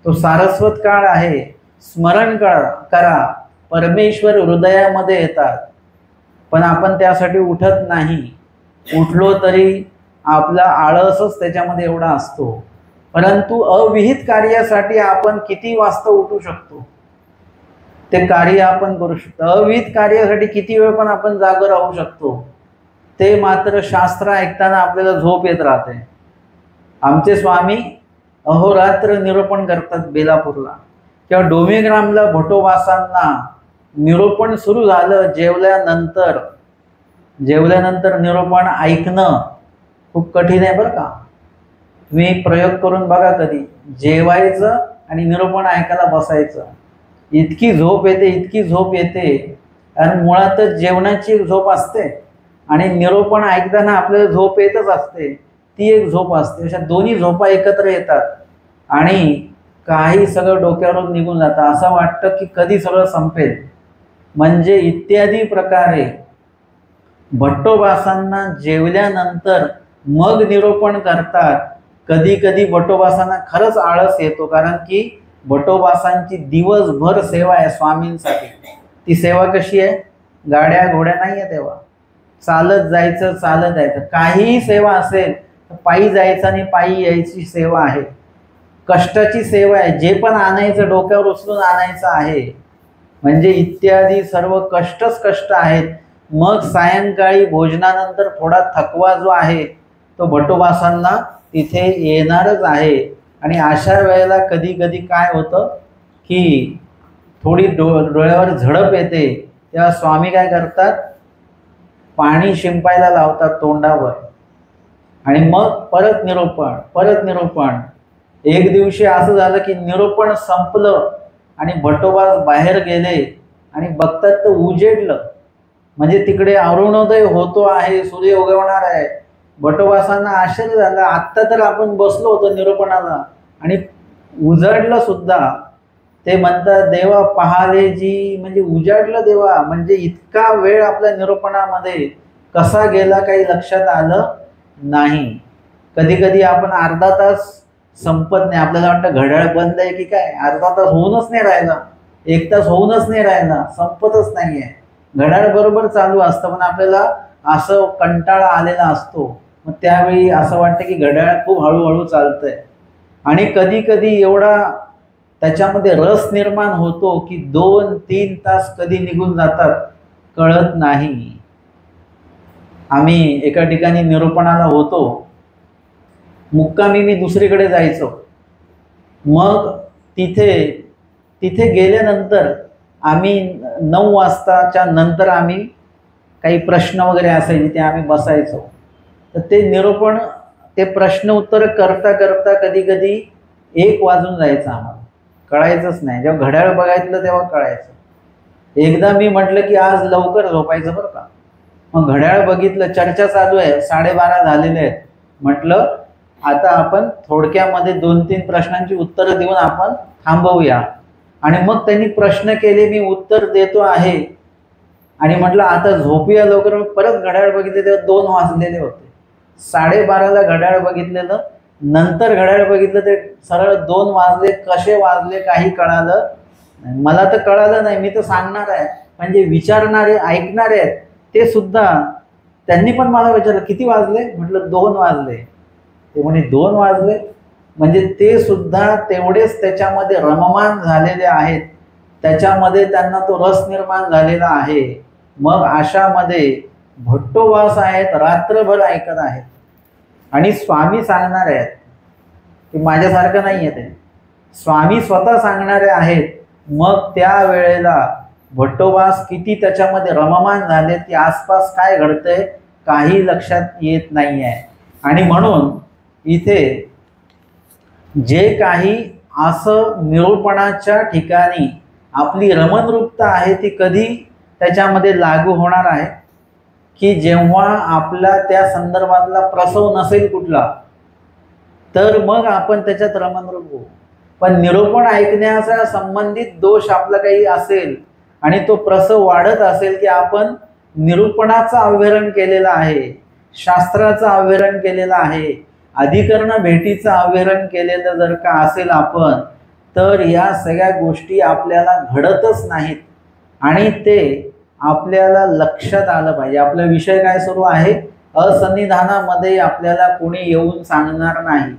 तो सारस्वत काळ आहे, स्मरण करा, परमेश्वर हृदयामध्ये येतात. पण आपण त्यासाठी उठत नाही. उठलो तरी आपला आळसच त्याच्यामध्ये एवढा असतो. परंतु अविहित कार्यासाठी आपण किती वाजता उठू शकतो ते कार्य आपण करू शकतो. अविहित कार्यासाठी किती वेळ पण आपण जागं राहू शकतो. ते मात्र शास्त्र ऐकताना आपल्याला झोप येत राहते. आमचे स्वामी अहोरात्र निरूपण करतात बेलापूरला किंवा डोमेग्रामला. भटोबासांना निरूपण सुरू झालं जेवल्यानंतर निरूपण ऐकणं खूप कठीण आहे बरं का. तुम्ही प्रयोग करून बघा कधी. जेवायचं आणि निरूपण ऐकायला बसायचं, इतकी झोप येते. आणि मुळातच जेवणाची झोप असते आणि निरूपण ऐकताना आपल्याला झोप येतच असते, ती एक झोप असते. अशा दोन्ही झोपा एकत्र येतात आणि काही सगळं डोक्यावरून निघून जातं. असं वाटतं की कधी सगळं संपेल. म्हणजे इत्यादी प्रकारे भट्टोबासांना जेवल्यानंतर मग निरूपण करतात. कधी कधी भट्टोबासांना खरंच आळस येतो, कारण की भट्टोबासांची दिवसभर सेवा आहे स्वामींसाठी. ती सेवा कशी आहे? गाड्या घोड्या नाही आहे तेव्हा, चालत जायचं चालत जायचं. काहीही सेवा असेल तर पायी जायचं आणि पायी यायची सेवा आहे, कष्टाची सेवा आहे. जे पण आणायचं डोक्यावर उचलून आणायचं आहे, म्हणजे इत्यादी सर्व कष्टच कष्ट आहेत. मग सायंकाळी भोजनानंतर थोडा थकवा जो आहे तो भटोबासांना तिथे येणारच आहे. आणि अशा वेळेला कधी कधी काय होतं की थोडी डोळ्यावर झडप येते, तेव्हा स्वामी काय करतात, पाणी शिंपायला लावतात तोंडावर आणि मग परत निरोपण परत निरोपण. एक दिवशी असं झालं की निरोपण संपलं आणि भटोबा बाहेर गेले आणि बघतात तर उजेडलं, म्हणजे तिकडे अरुणोदय होतो आहे, सूर्य उगवणार आहे. भटोबासांना आश्चर्य झालं, आत्ता तर आपण बसलो होतो निरोपणाला आणि उजाडलं सुद्धा. ते म्हणतात देवा पाहाले जी, म्हणजे उजाडलं देवा, म्हणजे इतका वेळ आपल्या निरोपणामध्ये कसा गेला काही लक्षात आलं नाही. कधी कधी आपण अर्धा तास संपत नाही, आपल्याला वाटतं घड्याळ बंद आहे की काय, अर्धा तास होऊनच नाही राहिला, एक तास होऊनच नाही राहिला, संपतच नाही आहे. घड्याळ बरोबर चालू असतं पण आपल्याला असं कंटाळा आलेला असतो, मग त्यावेळी असं वाटतं की घड्याळ खूप हळूहळू चालतंय. आणि कधी कधी एवढा त्याच्यामध्ये रस निर्माण होतो की 2-3 तास कधी निघून जातात कळत नाही. आम्ही एका ठिकाणी निरूपणाला होतो, मुक्कामी मी दुसरीकडे जायचो. मग तिथे गेल्यानंतर आम्ही 9 वाजताच्या नंतर आम्ही काही प्रश्न वगैरे असायचे ते आम्ही बसायचो. तर ते निरूपण, ते प्रश्न उत्तर करता करता कधी कधी 1 वाजून जायचं, आम्हाला कळायचंच नाही. जेव्हा घड्याळ बघायचं तेव्हा कळायचं. एकदा मी म्हटलं की आज लवकर झोपायचं बरं का. मग घड्याळ बघितलं, चर्चा चालू आहे, 12:30 झालेले आहेत. म्हटलं आता आपण थोडक्यामध्ये 2-3 प्रश्नांची उत्तरं देऊन आपण थांबवूया. आणि मग त्यांनी प्रश्न केले, मी उत्तर देतो आहे आणि म्हटलं आता झोपूया लवकर. परत घड्याळ बघितले तेव्हा 2 वाजलेले होते. 12:30ला घड्याळ बघितलेलं, नंतर घड्याळ बघितलं ते सरळ 2 वाजले. कसे वाजले काही कळालं मला तर कळालं नाही. मी तर सांगणार आहे, म्हणजे विचारणारे ऐकणारे आहेत ते सुद्धा, त्यांनी पण मला विचारलं किती वाजले, म्हटलं 2 वाजले. ते म्हणे 2 वाजले, म्हणजे ते सुद्धा तेवढेच त्याच्यामध्ये रममान झालेले आहेत, त्याच्यामध्ये त्यांना तो रस निर्माण झालेला आहे. मग अशामध्ये भट्टोबास आहेत, रात्रभर ऐकत आहेत आणि स्वामी सांगणार आहेत की माझ्यासारखं नाही आहे ते, स्वामी स्वतः सांगणारे आहेत. मग त्या वेळेला भट्टोबास किती त्याच्यामध्ये रममान झाले की आसपास काय घडतंय काही लक्षात येत नाही आहे. आणि म्हणून इथे जे काही असं निरूपणाच्या ठिकाणी आपली रमणरूपता आहे ती कधी त्याच्यामध्ये लागू होणार आहे की जेव्हा आपला त्या संदर्भातला प्रसव नसेल कुठला, तर मग आपण त्याच्यात रमणरूप होऊ. पण निरूपण ऐकण्याचा संबंधित दोष आपला काही असेल आणि तो प्रसव वाढत असेल की आपण निरूपणाचं अवहेलन केलेलं आहे, शास्त्राचं अवहेलन केलेलं आहे, अधिकरण भेटीचं अवहेलन केलेलं जर का असेल आपण, तर या सगळ्या गोष्टी आपल्याला घडतच नाहीत. आणि ते आपल्याला लक्षात आलं पाहिजे. आपला विषय काय सुरू आहे, असन्निधानामध्ये आपल्याला कोणी येऊन सांगणार नाही.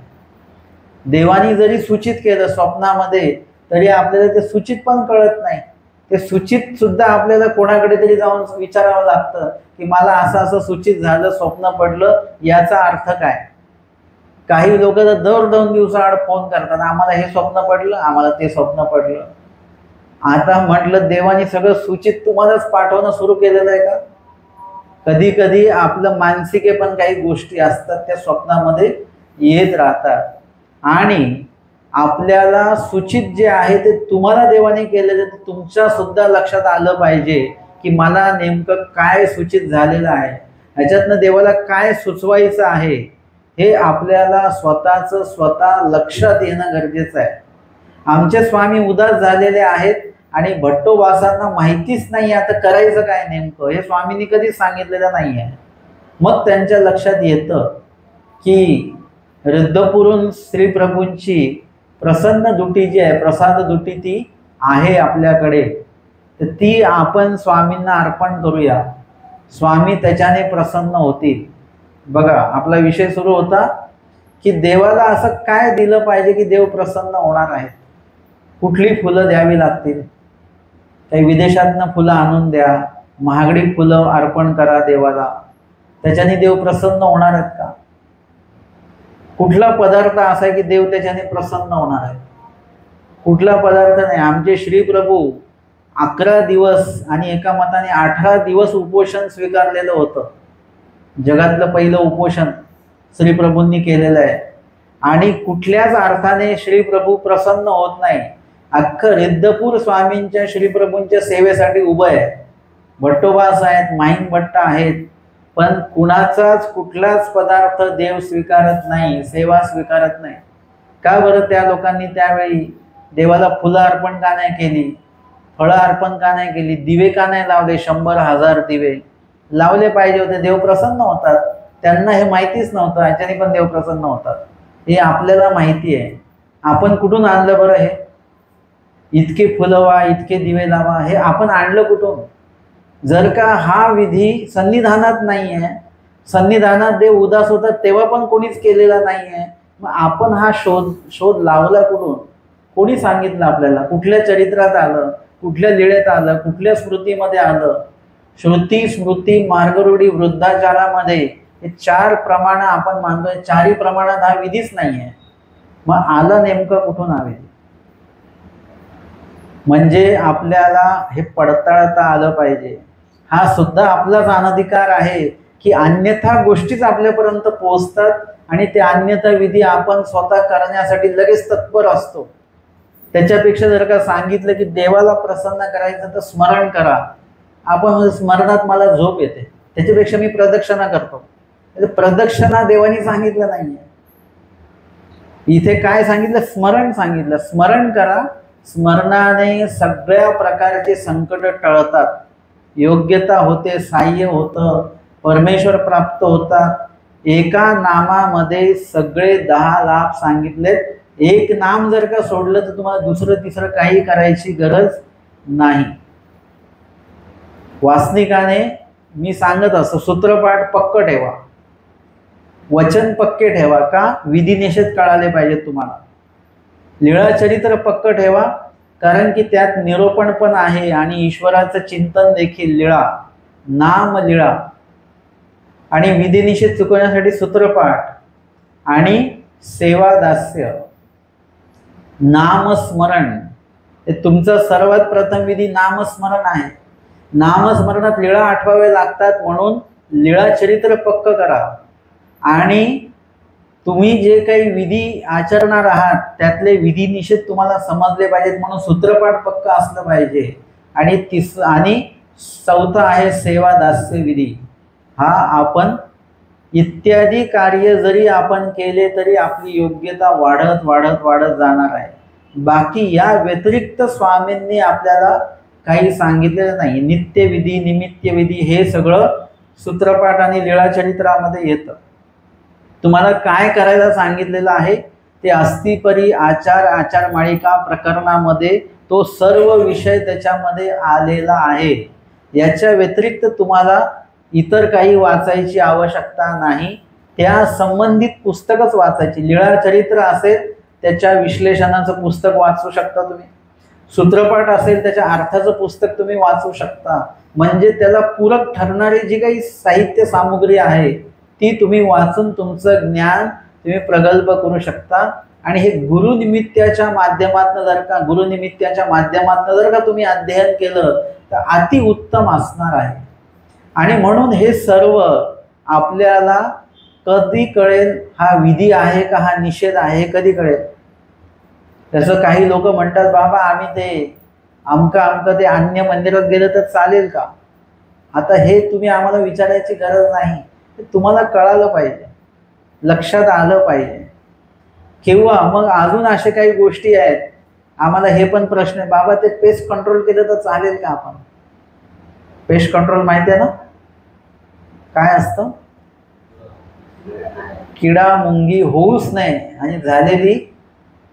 देवानी जरी सूचित केलं स्वप्नामध्ये तरी आपल्याला ते सूचित पण कळत नाही. ते सूचित सुद्धा आपल्याला कोणाकडे तरी जाऊन विचारावं लागतं की मला असं असं सूचित झालं, स्वप्न पडलं, याचा अर्थ काय. काही लोक तर दर 2 दिवसाआड फोन करतात, आम्हाला हे स्वप्न पडलं, आम्हाला ते स्वप्न पडलं. आता म्हटलं देवानी सगळं सूचित तुम्हालाच पाठवणं सुरू केलेलं आहे का. कधी कधी आपलं मानसिके पण काही गोष्टी असतात त्या स्वप्नामध्ये येत राहतात आणि आपल्याला सूचित जे आहे ते तुम्हाला देवाने केलेलं, तुमच्या सुद्धा लक्षात आलं पाहिजे की मला नेमकं काय सूचित झालेलं आहे, ह्याच्यातनं देवाला काय सुचवायचं आहे, हे आपल्याला स्वतः लक्षात येणं गरजेचं आहे. आमचे स्वामी उदास झालेले आहेत आणि भट्टोबासांना माहितीच नाही आता करायचं काय नेमकं, हे स्वामींनी कधीच सांगितलेलं नाही आहे. मग त्यांच्या लक्षात येतं की रिद्धपुरून श्री प्रभूंची प्रसन्न दुटी जी आहे, प्रसाद दुटी ती आहे आपल्याकडे. तर ती आपण स्वामींना अर्पण करूया, स्वामी त्याच्याने प्रसन्न होतील. बघा, आपला विषय सुरू होता की देवाला असं काय दिलं पाहिजे की देव प्रसन्न होणार आहेत. कुठली फुलं द्यावी लागतील? काही विदेशातनं फुलं आणून द्या, महागडी फुलं अर्पण करा देवाला, त्याच्याने देव प्रसन्न होणार आहेत का? कुठला पदार्थ असा आहे की देव त्याच्याने प्रसन्न होणार आहे? कुठला पदार्थ नाही. आमचे श्री प्रभू 11 दिवस आणि एका मताने 18 दिवस उपोषण स्वीकारलेलं होतं. जगातलं पहिलं उपोषण श्री प्रभूंनी केलेलं आहे. आणि कुठल्याच अर्थाने श्री प्रभू प्रसन्न होत नाही. अख्खं रिद्धपूर स्वामींच्या श्रीप्रभूंच्या सेवेसाठी उभं आहे. भट्टोबास आहेत, माहीम भट्ट आहेत, पण कुणाचाच कुठलाच पदार्थ देव स्वीकारत नाही, सेवा स्वीकारत नाही. का बरं? त्या लोकांनी त्यावेळी देवाला फुलं अर्पण का नाही केली? फळं अर्पण का नाही केली? दिवे का नाही लावले? 100,000 दिवे लावले पाहिजे होते. देव प्रसन्न होतात. त्यांना हे माहितीच नव्हतं, याच्याने पण देव प्रसन्न होतात हे आपल्याला माहिती आहे. आपण कुठून आणलं बरं हे? इतके फुलं वा, इतके दिवे लावा, हे आपण आणलं कुठून? जर का हा विधी सन्निधानात नाही आहे, सन्निधानात देव उदास होतात तेव्हा पण कोणीच केलेला नाही आहे, मग आपण हा शोध लावला कुठून? कोणी सांगितलं आपल्याला? कुठल्या चरित्रात आलं? कुठल्या लीळेत आलं? कुठल्या स्मृतीमध्ये आलं? श्रुती, स्मृती, मार्गरूढी, वृद्धाचारामध्ये हे 4 प्रमाण आपण मानतोय. 4ही प्रमाणात हा विधीच नाही आहे. मग आलं नेमकं कुठून हवे? म्हणजे आपल्याला हे पडताळता आलं पाहिजे. हा सुद्धा आपलाच अनधिकार आहे की अन्यथा गोष्टीच आपल्यापर्यंत पोहोचतात आणि ते अन्यथा विधी आपण स्वतः करण्यासाठी लगेच तत्पर असतो. त्याच्यापेक्षा जर का सांगितलं की देवाला प्रसन्न करायचं तर स्मरण करा, आपण स्मरणात मला झोप येते, त्याच्यापेक्षा मी प्रदक्षिणा करतो. प्रदक्षिणा देवानी सांगितलं नाहीये. इथे काय सांगितलं? स्मरण सांगितलं. स्मरण करा. स्मरणाने सगळ्या प्रकारचे संकट टळतात, योग्यता होते, साह्य होतं, परमेश्वर प्राप्त होतात. एका नामामध्ये सगळे 10 लाभ सांगितलेत. एक नाम जर का सोडलं तर तुम्हाला दुसरं तिसरं काही करायची गरज नाही. वासनिकाने मी सांगत असतो, सूत्रपाठ पक्क ठेवा, वचन पक्के ठेवा. का? विधी निषेध कळाले पाहिजेत तुम्हाला. लीळाचरित्र पक्क ठेवा, कारण की त्यात निरोपण पण आहे आणि ईश्वराचं चिंतन देखील. लीळा, नाम लीळा. आणि विधी निषेध चुकवण्यासाठी सूत्रपाठ आणि सेवा दास्य, नामस्मरण. हे तुमचं सर्वात प्रथम विधी नामस्मरण आहे. नामस्मरणात लीळा आठवावे लागतात, म्हणून लीळाचरित्र पक्क करा. आणि तुम्ही जे काही विधी आचरणार आहात त्यातले विधी निषेध तुम्हाला समजले पाहिजेत, म्हणून सूत्रपाठ पक्क असलं पाहिजे. आणि चौथा आहे सेवा दास्य विधी. हा आपण इत्यादी कार्य जरी आपण केले तरी आपली योग्यता वाढत वाढत वाढत जाणार आहे. बाकी या व्यतिरिक्त स्वामींनी आपल्याला काही सांगितलेलं नाही. नित्यविधी, निमित्तविधी हे सगळं सूत्रपाठ आणि लीळाचरित्रामध्ये येतं. तुम्हाला काय करायला सांगितलेलं आहे ते अस्तिपरी आचार, आचारमाळिका प्रकरणामध्ये तो सर्व विषय त्याच्यामध्ये आलेला आहे. याच्या व्यतिरिक्त तुम्हाला इतर काही वाचायची आवश्यकता नाही. त्या संबंधित पुस्तकच वाचायची. लीळाचरित्र असेल त्याच्या विश्लेषणाचं पुस्तक वाचू शकता तुम्ही. सूत्रपाठ असेल त्याच्या अर्थाचं पुस्तक तुम्ही वाचू शकता. म्हणजे त्याला पूरक ठरणारी जी काही साहित्य सामुग्री आहे ती तुम्ही वाचून तुमचं ज्ञान तुम्ही प्रगल्भ करू शकता. आणि हे गुरुनिमित्ताच्या माध्यमातून जर का तुम्ही अध्ययन केलं तर अति उत्तम असणार आहे. आणि म्हणून हे सर्व आपल्याला कधी कळेल हा विधी आहे का हा निषेध आहे, कधी कळेल? तसं काही लोक म्हणतात, बाबा आम्ही ते अमकं ते अन्य मंदिरात गेलं तर चालेल का? आता हे तुम्ही आम्हाला विचारायची गरज नाही. तुम्हाला कळालं पाहिजे, लक्षात आलं पाहिजे. किंवा मग अजून अशा काही गोष्टी आहेत, आम्हाला हे पण प्रश्न आहे, बाबा ते पेस्ट कंट्रोल केलं तर चालेल का? आपण पेस्ट कंट्रोल माहिती आहे ना काय असतं? किडा मुंगी होऊच नये आणि झालेली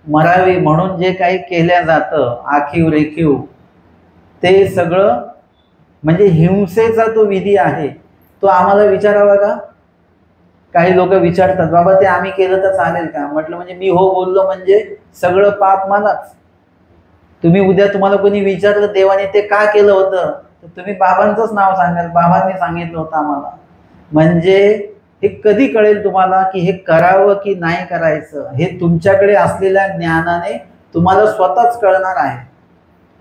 मरावी म्हणून जे काही केल्या जातं आखीव रेखीव ते सगळं म्हणजे हिंसेचा तो विधी आहे, तो आम्हाला विचारावा का? काही लोक विचारतात, बाबा ते आम्ही केलं तर चालेल का? म्हटलं म्हणजे मी हो बोललो म्हणजे सगळं पाप मलाच. तुम्ही उद्या तुम्हाला कोणी विचारलं देवाने ते का केलं होतं, तर तुम्ही बाबांचंच नाव सांगाल, बाबांनी सांगितलं होतं आम्हाला. म्हणजे हे कधी कळेल तुम्हाला की हे करावं की नाही करायचं, हे तुमच्याकडे असलेल्या ज्ञानाने तुम्हाला स्वतःच कळणार आहे.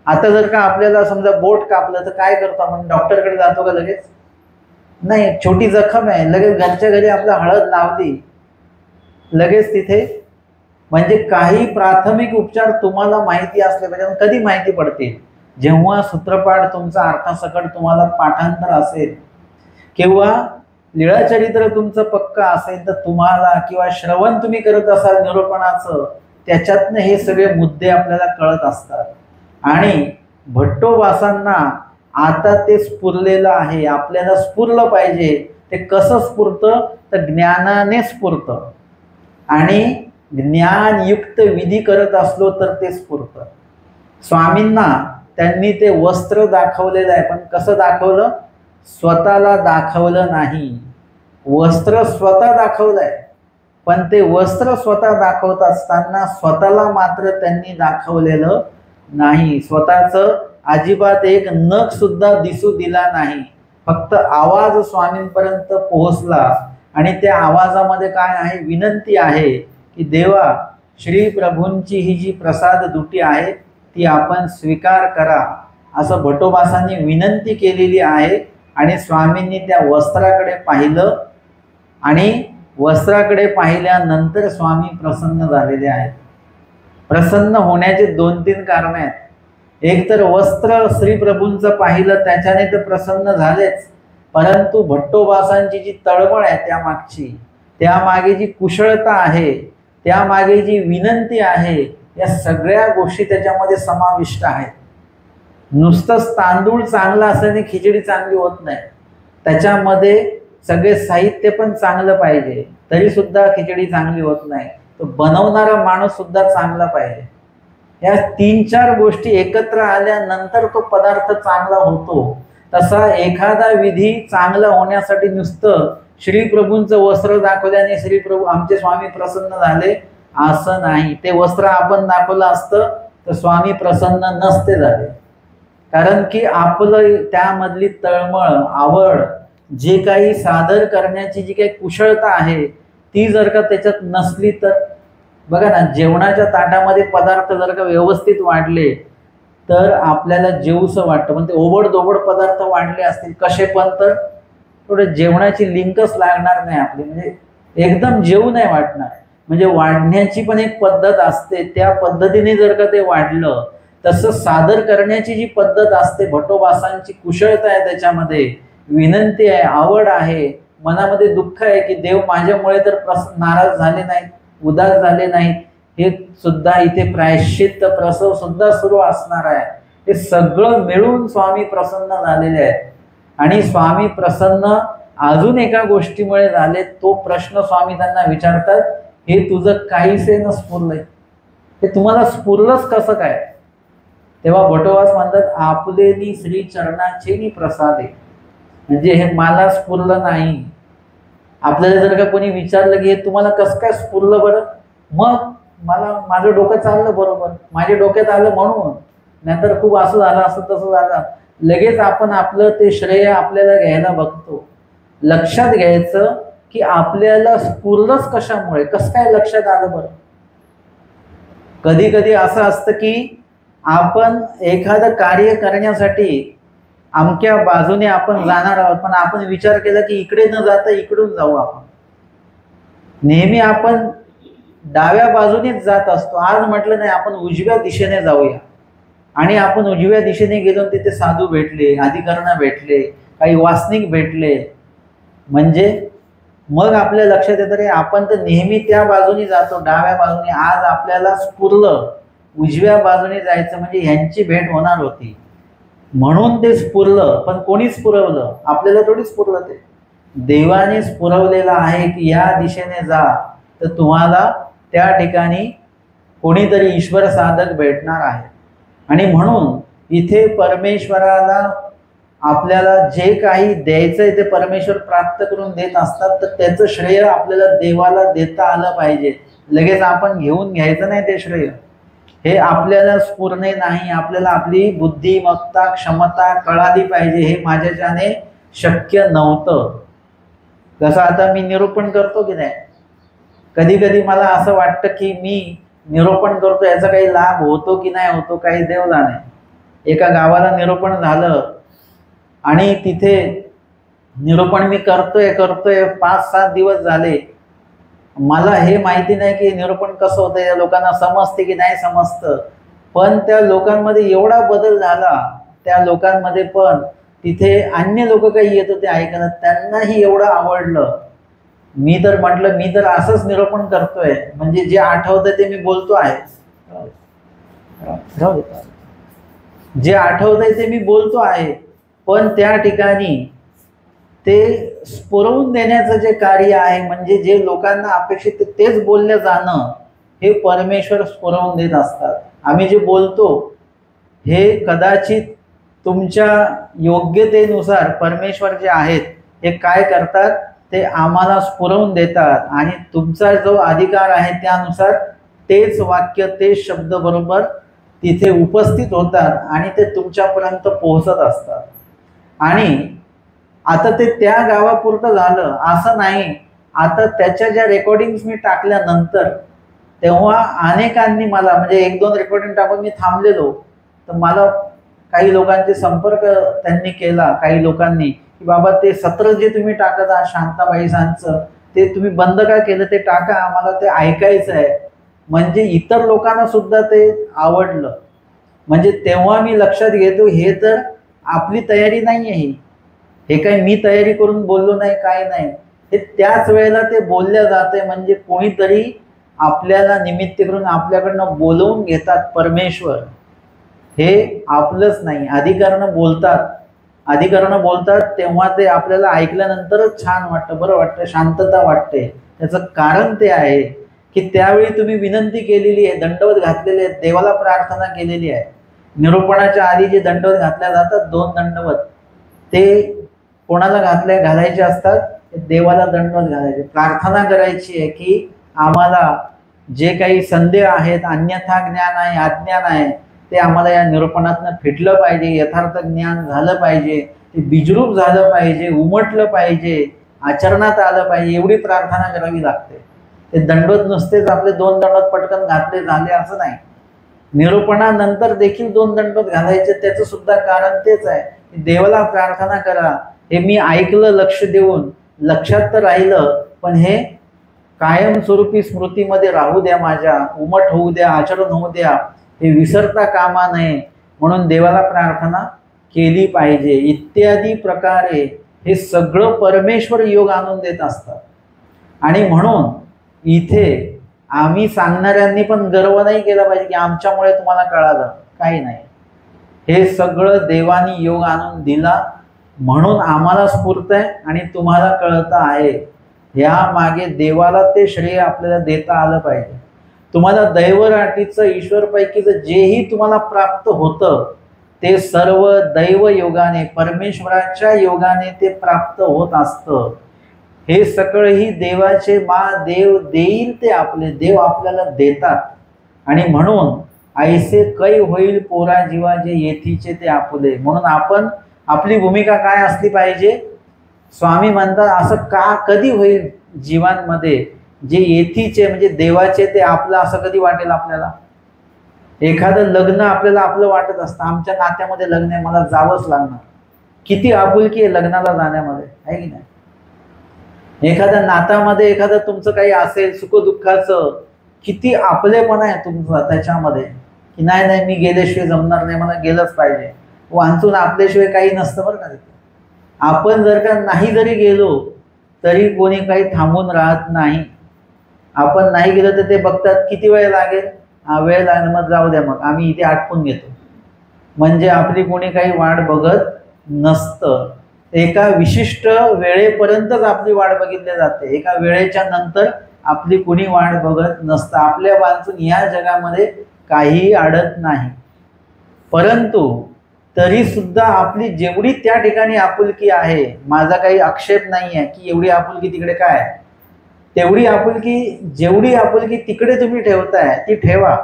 आता जर का आपल्याला समजा बोट कापलं तर काय करतो आपण? डॉक्टरकडे जातो का लगेच? नाही. छोटी जखम आहे, लगेच घरच्या घरी आपला हळद लावली, लगेच तिथे. म्हणजे काही प्राथमिक उपचार तुम्हाला माहिती असले पाहिजे. कधी माहिती पडतील? जेव्हा सूत्रपाठ तुमचा अर्थासकट तुम्हाला पाठांतर असेल किंवा लीळाचरित्र तुमचं पक्का असेल तर तुम्हाला, किंवा श्रवण तुम्ही करत असाल निरूपणाचं, त्याच्यातनं हे सगळे मुद्दे आपल्याला कळत असतात. आणि भट्टोबासांना आता ते स्फुरलेलं आहे, आपल्याला स्फुरलं पाहिजे. ते कसं स्फुरतं? तर ज्ञानाने स्फुरतं. आणि ज्ञानयुक्त विधी करत असलो तर ते स्फुरतं. स्वामींना त्यांनी ते वस्त्र दाखवलेलं आहे, पण कसं दाखवलं? स्वतःला दाखवलं नाही. वस्त्र स्वतः दाखवलंय, पण ते वस्त्र स्वतः दाखवत असताना स्वतःला मात्र त्यांनी दाखवलेलं नाही. स्वतःचं अजिबात एक नख सुद्धा दिसू दिला नाही. फक्त आवाज स्वामींपर्यंत पोहोचला आणि त्या आवाजामध्ये काय आहे? विनंती आहे की देवा, श्री प्रभूंची ही जी प्रसाद दुटी आहे ती आपण स्वीकार करा, असं भट्टोबासांनी विनंती केलेली आहे. आणि स्वामींनी त्या वस्त्राकडे पाहिलं आणि वस्त्राकडे पाहिल्यानंतर स्वामी प्रसन्न झालेले आहेत. प्रसन्न होण्याचे 2-3 कारण आहेत. एक तर वस्त्र श्री प्रभूंचं पाहिलं त्याच्याने तर प्रसन्न झालेच, परंतु भट्टोबासांची जी तळमळ आहे त्यामागची, त्यामागे जी कुशलता आहे, त्यामागे जी विनंती आहे, या सगळ्या गोष्टी त्याच्यामध्ये समाविष्ट आहेत. नुसतंच तांदूळ चांगला असल्याने खिचडी चांगली होत नाही. त्याच्यामध्ये सगळे साहित्य पण चांगलं पाहिजे, तरी सुद्धा खिचडी चांगली होत नाही. तो बनवणारा माणूस सुद्धा चांगला पाहिजे. या 3-4 गोष्टी एकत्र आल्यानंतर तो पदार्थ चांगला होतो. तसा एखादा विधी चांगला होण्यासाठी नुसतं श्री प्रभूंचं वस्त्र दाखवल्याने श्री प्रभू आमचे स्वामी प्रसन्न झाले असं नाही. ते वस्त्र आपण दाखवलं असतं तर स्वामी प्रसन्न नसते झाले. कारण की आपलं त्यामधली तळमळ, आवड, जे काही सादर करण्याची जी काही कुशलता आहे ती जर का त्याच्यात नसली तर बघा ना, जेवणाच्या ताटामध्ये पदार्थ जर का व्यवस्थित वाढले तर आपल्याला जेवूसं वाटतं. पण ते ओबड-दोबड पदार्थ वाढले असतील कसे पण तर थोडं जेवणाची लिंकच लागणार नाही आपली, म्हणजे एकदम जेवू नाही वाटणार. म्हणजे वाढण्याची पण एक पद्धत असते, त्या पद्धतीने जर का ते वाढलं, तसं सादर करण्याची जी पद्धत असते, भट्टोबासांची कुशलता आहे, त्याच्यामध्ये विनंती आहे, आवड आहे, मनामध्ये दुःख आहे की देव माझ्यामुळे तर नाराज झाले नाहीत, उदास झाले नाहीत, हे सुद्धा इथे प्रायश्चित्त प्रसव सुद्धा सुरू असणार आहे. हे सगळं मिळून स्वामी प्रसन्न झालेले आहेत. आणि स्वामी प्रसन्न अजून एका गोष्टीमुळे झाले. तो प्रश्न स्वामी त्यांना विचारतात, हे तुझं काहीसे न स्फुरलंय, हे तुम्हाला स्फुरलंच कसं काय? तेव्हा भट्टोबास म्हणतात, आपलेनी श्री चरणाचे प्रसादे. म्हणजे हे मला स्फुरलं नाही. आपल्याला जर का कोणी विचारलं की हे तुम्हाला कसं काय स्फुरलं बरं, मग मला माझं डोकं चाललं बरोबर, माझ्या डोक्यात आलं म्हणून, नाहीतर खूप असं झालं, असं तसं झालं, लगेच आपण आपलं ते श्रेय आपल्याला घ्यायला बघतो. लक्षात घ्यायचं की आपल्याला स्फुरलंच कशामुळे, कसं काय लक्षात आलं बरं. कधी कधी असं असतं की आपण एखादं कार्य करण्यासाठी अमक्या बाजूने आपण जाणार आहोत, पण आपण विचार केला की इकडे न जाता इकडून जाऊ. आपण नेहमी आपण डाव्या बाजूनेच जात असतो. आज म्हटलं नाही, आपण उजव्या दिशेने जाऊया. आणि आपण उजव्या दिशेने गेलो, तिथे साधू भेटले, अधिकरण भेटले, काही वासनिक भेटले, म्हणजे मग आपल्या लक्षात येतं रे आपण तर नेहमी त्या बाजूने जातो, डाव्या बाजूने. आज आपल्याला स्फुरलं उजव्या बाजूने जायचं, म्हणजे ह्यांची भेट होणार होती म्हणून ते स्फुरलं. पण कोणी स्फुरवलं? आपल्याला थोडी स्फुरलं, ते देवाने स्फुरवलेलं आहे की या दिशेने जा, तर तुम्हाला त्या ठिकाणी कोणीतरी ईश्वर साधक भेटणार आहे. आणि म्हणून इथे परमेश्वराला आपल्याला जे काही द्यायचंय ते परमेश्वर प्राप्त करून देत असतात, तर त्याचं श्रेय आपल्याला देवाला देता आलं पाहिजे. लगेच आपण घेऊन घ्यायचं नाही ते श्रेय. हे आपल्याला स्फुरणे नाही, आपल्याला आपली बुद्धिमत्ता क्षमता कळाली पाहिजे. हे माझ्याच्याने शक्य नव्हतं. जसं आता मी निरूपण करतो की नाही, कधी कधी मला असं वाटतं की मी निरूपण करतो याचा काही लाभ होतो की नाही होतो काही देव जाणे. एका गावाला निरूपण झालं आणि तिथे निरूपण मी करतोय 5-7 दिवस झाले. मला हे माहिती नाही की निरूपण कसं होतं, या लोकांना समजते की नाही समजतं. पण त्या लोकांमध्ये एवढा बदल झाला, त्या लोकांमध्ये पण तिथे अन्य लोक काही येत होते ऐकायला, त्यांनाही एवढं आवडलं. मी तर म्हटलं मी तर असंच निरूपण करतोय, म्हणजे जे आठवतंय ते मी बोलतो आहे. जे आठवतंय ते मी बोलतो आहे. पण त्या ठिकाणी ते स्फुरवून देण्याचं जे कार्य आहे, म्हणजे जे लोकांना अपेक्षित तेच बोललं जाणं, हे परमेश्वर स्फुरवून देत असतात. आम्ही जे बोलतो हे कदाचित तुमच्या योग्यतेनुसार परमेश्वर जे आहेत हे काय करतात, ते आम्हाला स्फुरवून देतात आणि तुमचा जो अधिकार आहे त्यानुसार तेच वाक्य तेच शब्द बरोबर तिथे उपस्थित होतात आणि ते तुमच्यापर्यंत पोहोचत असतात. आणि आता ते त्या गावापुरतं झालं असं नाही. आता त्याच्या ज्या रेकॉर्डिंग्स मी टाकल्यानंतर तेव्हा अनेकांनी मला, म्हणजे 1-2 रेकॉर्डिंग टाकून मी थांबलेलो, तर मला काही लोकांचे संपर्क त्यांनी केला. काही लोकांनी की बाबा ते सत्र जे तुम्ही टाकत आहात शांताबाईसांचं, ते तुम्ही बंद का केलं, ते टाका, आम्हाला ते ऐकायचं आहे. म्हणजे इतर लोकांना सुद्धा ते आवडलं. म्हणजे तेव्हा मी लक्षात घेतो हे तर आपली तयारी नाही आहे. हे काही मी तयारी करून बोललो नाही, काय नाही. हे त्याच वेळेला ते बोलल्या जाते, म्हणजे कोणीतरी आपल्याला निमित्त करून आपल्याकडनं बोलवून घेतात परमेश्वर. हे आपलंच नाही. अधिकारानं बोलतात तेव्हा ते आपल्याला ऐकल्यानंतरच छान वाटतं, बरं वाटतं, शांतता वाटते. त्याचं कारण ते आहे की त्यावेळी तुम्ही विनंती केलेली आहे, दंडवत घातलेले आहेत, देवाला प्रार्थना केलेली आहे. निरूपणाच्या आधी जे दंडवत घातल्या जातात 2 दंडवत, ते कोणाला घालायचे असतात, देवाला दंडवत घालायचे. प्रार्थना करायची आहे की आम्हाला जे काही संदेह आहेत, अन्यथा ज्ञान आहे, अज्ञान आहे, ते आम्हाला या निरूपणातनं फिटलं पाहिजे, यथार्थ ज्ञान झालं पाहिजे, ते बीजरूप झालं पाहिजे, उमटलं पाहिजे, आचरणात आलं पाहिजे. एवढी प्रार्थना करावी लागते. ते दंडवत नुसतेच आपले 2 दंडवत पटकन घातले झाले असं नाही. निरूपणानंतर देखील 2 दंडवत घालायचे. त्याचं सुद्धा कारण तेच आहे की देवाला प्रार्थना करा. हे मी ऐकलं लक्ष देऊन, लक्षात तर राहिलं, पण हे कायमस्वरूपी स्मृतीमध्ये राहू द्या, माझ्या उमट होऊ द्या, आचरण होऊ द्या, हे विसरता कामा नये, म्हणून देवाला प्रार्थना केली पाहिजे. इत्यादी प्रकारे हे सगळं परमेश्वर योग आणून देत असतात. आणि म्हणून इथे आम्ही सांगणाऱ्यांनी पण गर्व नाही केला पाहिजे की आमच्यामुळे तुम्हाला कळालं, काही नाही. हे सगळं देवानी योग आणून दिला म्हणून आम्हाला स्फूर्त आहे आणि तुम्हाला कळतं आहे. ह्या मागे देवाला ते श्रेय आपल्याला देता आलं पाहिजे. तुम्हाला दैवराटीचं ईश्वरपैकीचं जेही तुम्हाला प्राप्त होतं ते सर्व दैव योगाने, परमेश्वराच्या योगाने ते प्राप्त होत असतं. हे सगळंही देवाचे देव देईल, ते आपले देव आपल्याला देतात. आणि म्हणून ऐसे कै होईल पोरा जीवा जे येथीचे ते आपले. म्हणून आपण आपली भूमिका काय असली पाहिजे. स्वामी म्हणतात असं का कधी होईल जीवांमध्ये जे येथीचे म्हणजे देवाचे ते आपलं असं कधी वाटेल आपल्याला. एखादं लग्न आपल्याला आपलं वाटत असतं, आमच्या नात्यामध्ये लग्न आहे, मला जावंच लागणार. किती आपुलकी आहे लग्नाला जाण्यामध्ये, आहे की नाही. एखाद्या नातामध्ये एखादं तुमचं काही असेल सुखदुःखाचं, किती आपलेपणा आहे तुमचं त्याच्यामध्ये की नाही नाही मी गेल्याशिवाय जमणार नाही, मला गेलंच पाहिजे. वांचून आपल्याशिवाय काही नसतं बरं का. आपण जर का नाही जरी गेलो तरी कोणी काही थांबून राहत नाही. आपण नाही गेलो तर ते बघतात किती वेळ लागेल, वेळ लागेल, मग जाऊ द्या, मग आम्ही इथे आटपून घेतो. म्हणजे आपली कोणी काही वाट बघत नसतं. एका विशिष्ट वेळेपर्यंतच आपली वाट बघितली जाते. एका वेळेच्या नंतर आपली कोणी वाट बघत नसतं. आपल्या वाचून या जगामध्ये काही अडत नाही. परंतु तरी सुद्धा आपली जेवढी त्या ठिकाणी आपुलकी आहे, माझा काही आक्षेप नाही आहे की एवढी आपुलकी तिकडे काय, तेवढी आपुलकी, जेवढी आपुलकी तिकडे तुम्ही ठेवताय ती ठेवा,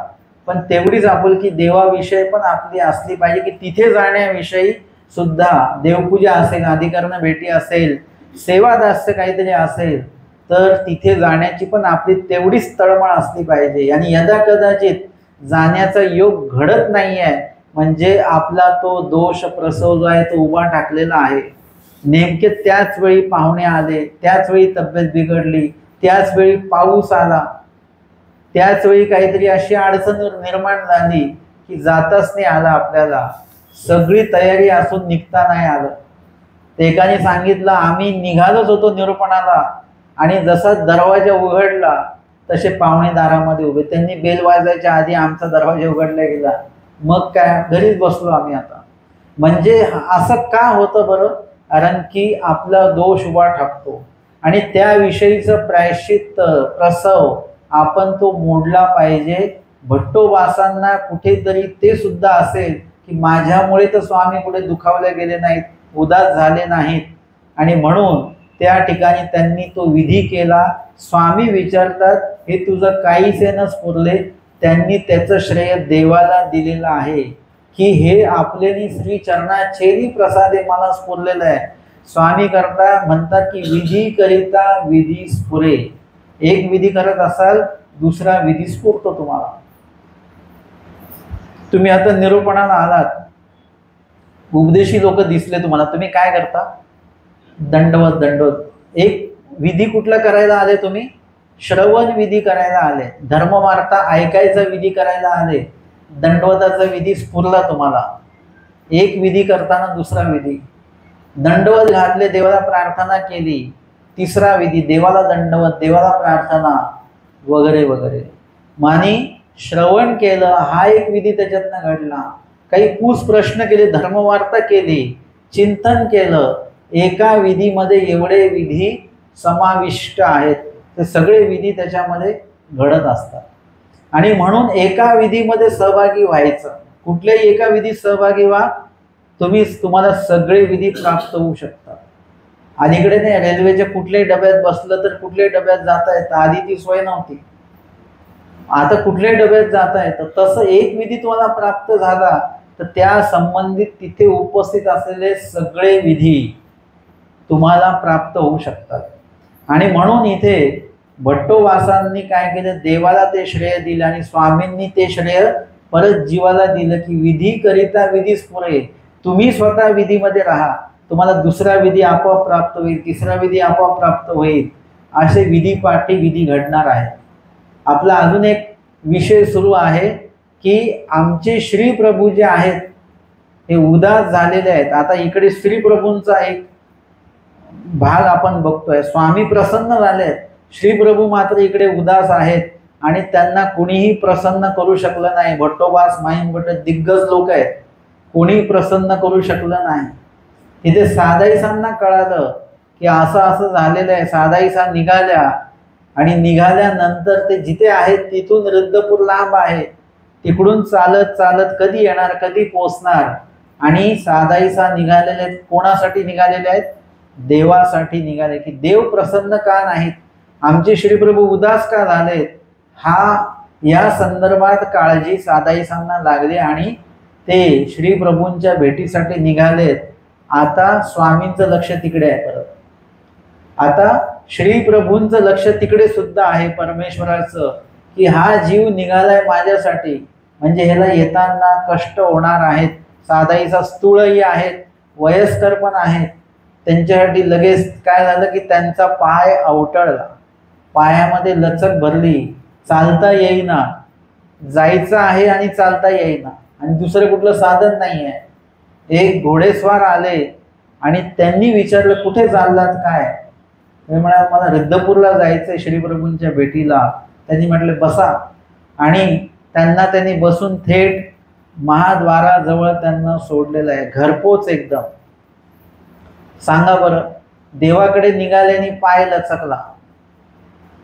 पण तेवढीच आपुलकी देवाविषयी पण आपली असली पाहिजे की तिथे जाण्याविषयी सुद्धा, देवपूजा असेल, अधिकरण भेटी असेल, सेवादास्य काहीतरी असेल, तर तिथे जाण्याची पण आपली तेवढीच तळमळ असली पाहिजे. आणि यदा कदाचित जाण्याचा योग घडत नाहीये म्हणजे आपला तो दोष प्रसव जो आहे तो उभा टाकलेला आहे. नेमके त्याच वेळी पाहुणे आले, त्याच वेळी तब्येत बिघडली, त्याच वेळी पाऊस आला, त्याच वेळी काहीतरी अशी अडचण निर्माण झाली की जाताच नाही आला आपल्याला, सगळी तयारी असून निघता नाही आलं. एकाने सांगितलं, आम्ही निघालोच होतो निरूपणाला आणि जसा दरवाजा उघडला तसे पाहुणे दारामध्ये उभे, त्यांनी बेल वाजायच्या आधी आमचा दरवाजा उघडला गेला, मग काय घरीच बसलो आम्ही आता. म्हणजे असं का होतं बरं? कारण की आपला दोष उभा टाकतो आणि त्याविषयीचं प्रायश्चित्त प्रसव आपण तो मोडला पाहिजे. भट्टोबासांना कुठेतरी ते सुद्धा असेल की माझ्यामुळे तर स्वामी पुढे दुखावले गेले नाहीत, उदास झाले नाहीत, आणि म्हणून त्या ठिकाणी त्यांनी तो विधी केला. स्वामी विचारतात, हे तुझं काहीच न स्फुरले. त्यांनी त्याचं श्रेय देवाला दिलेलं आहे की हे आपले श्री चरणाचेरी प्रसादे मला स्फुरलेलं आहे. स्वामी करता म्हणतात की विधी करिता विधी स्फुरे. एक विधी करत असाल, दुसरा विधी स्फुरतो तुम्हाला. तुम्ही आता निरूपणाला आलात, उपदेशी लोक दिसले तुम्हाला, तुम्ही काय करता? दंडवत दंडवत. एक विधी कुठला करायला आले तुम्ही? श्रवण विधी करायला आले, धर्मवार्ता ऐकायचा विधी करायला आले, दंडवताचा विधी स्फुरला तुम्हाला. एक विधी करताना दुसरा विधी, दंडवत घातले, देवाला प्रार्थना केली, तिसरा विधी देवाला दंडवत, देवाला प्रार्थना वगैरे वगैरे. मानी श्रवण केलं, हा एक विधी त्याच्यातनं घडला. काही पूस प्रश्न केले, धर्मवार्ता केली, चिंतन केलं. एका विधीमध्ये एवढे विधी समाविष्ट आहेत, ते सगळे विधी त्याच्यामध्ये घडत असतात. आणि म्हणून एका विधीमध्ये सहभागी व्हायचं. कुठल्याही एका विधीत सहभागी व्हा, तुम्हाला सगळे विधी प्राप्त होऊ शकतात. अलीकडे नाही, रेल्वेच्या कुठल्याही डब्यात बसलं तर कुठल्याही डब्यात जाता येतं. आधी ती सोय नव्हती, आता कुठल्याही डब्यात जाता येतं. तसं एक विधी तुम्हाला प्राप्त झाला तर त्या संबंधित तिथे उपस्थित असलेले सगळे विधी तुम्हाला प्राप्त होऊ शकतात. आणि म्हणून इथे भट्टोबासांनी काय केलं, देवाला ते श्रेय दिलं आणि स्वामींनी ते श्रेय परत जीवाला दिलं की विधी करिता विधी स्फुरे. तुम्ही स्वतः विधीमध्ये राहा, तुम्हाला दुसरा विधी आपोआप प्राप्त होईल, तिसरा विधी आपोआप प्राप्त होईल. असे विधी पाठी विधी घडणार आहे. आपला अजून एक विषय सुरू आहे की आमचे श्री प्रभू जे आहेत हे उदास झालेले आहेत. आता इकडे श्री प्रभूंचा एक भाग आपण बघतोय. स्वामी प्रसन्न झालेत, श्री प्रभू मात्र इकडे उदास आहेत आणि त्यांना कुणीही प्रसन्न करू शकलं नाही. भट्टोबास माहीमभट्ट दिग्गज लोक आहेत, कोणी प्रसन्न करू शकलं नाही. तिथे सादाईसांना कळालं की असं असं झालेलं आहे. सादाईसा निघाल्या आणि निघाल्यानंतर ते जिथे आहेत तिथून रिद्धपूर लांब आहे, तिकडून चालत चालत कधी येणार, कधी पोचणार. आणि सादाईसा निघालेले आहेत, कोणासाठी निघालेले आहेत? देवासाठी निघाले. की देव प्रसन्न का नाहीत, आमचे श्रीप्रभू उदास का झालेत, या संदर्भात काळजी सादाईसांना लागली आणि ते श्रीप्रभूंच्या भेटीसाठी निघालेत. आता स्वामींचं लक्ष तिकडे आहे. परत आता श्रीप्रभूंचं लक्ष तिकडे सुद्धा आहे परमेश्वराचं, की हा जीव निघालाय माझ्यासाठी, म्हणजे ह्याला येताना कष्ट होणार आहेत. सादाईसा स्थूळही आहेत, वयस्कर पण आहेत. त्यांच्यासाठी लगेच काय झालं की त्यांचा पाय अवटळला, पायामध्ये लचक भरली, चालता येईना. जायचं आहे आणि चालता येईना आणि दुसरं कुठलं साधन नाही आहे. एक घोडेस्वार आले आणि त्यांनी विचारलं, कुठे चाललात काय? ते म्हणाले, मला रिद्धपूरला जायचंय श्रीप्रभूंच्या भेटीला. त्यांनी म्हटलं बसा, आणि त्यांनी बसून थेट महाद्वाराजवळ त्यांना सोडलेलं आहे, घरपोच एकदम. सांगा बरं, देवाकडे निघाल्याने पाय लचकला,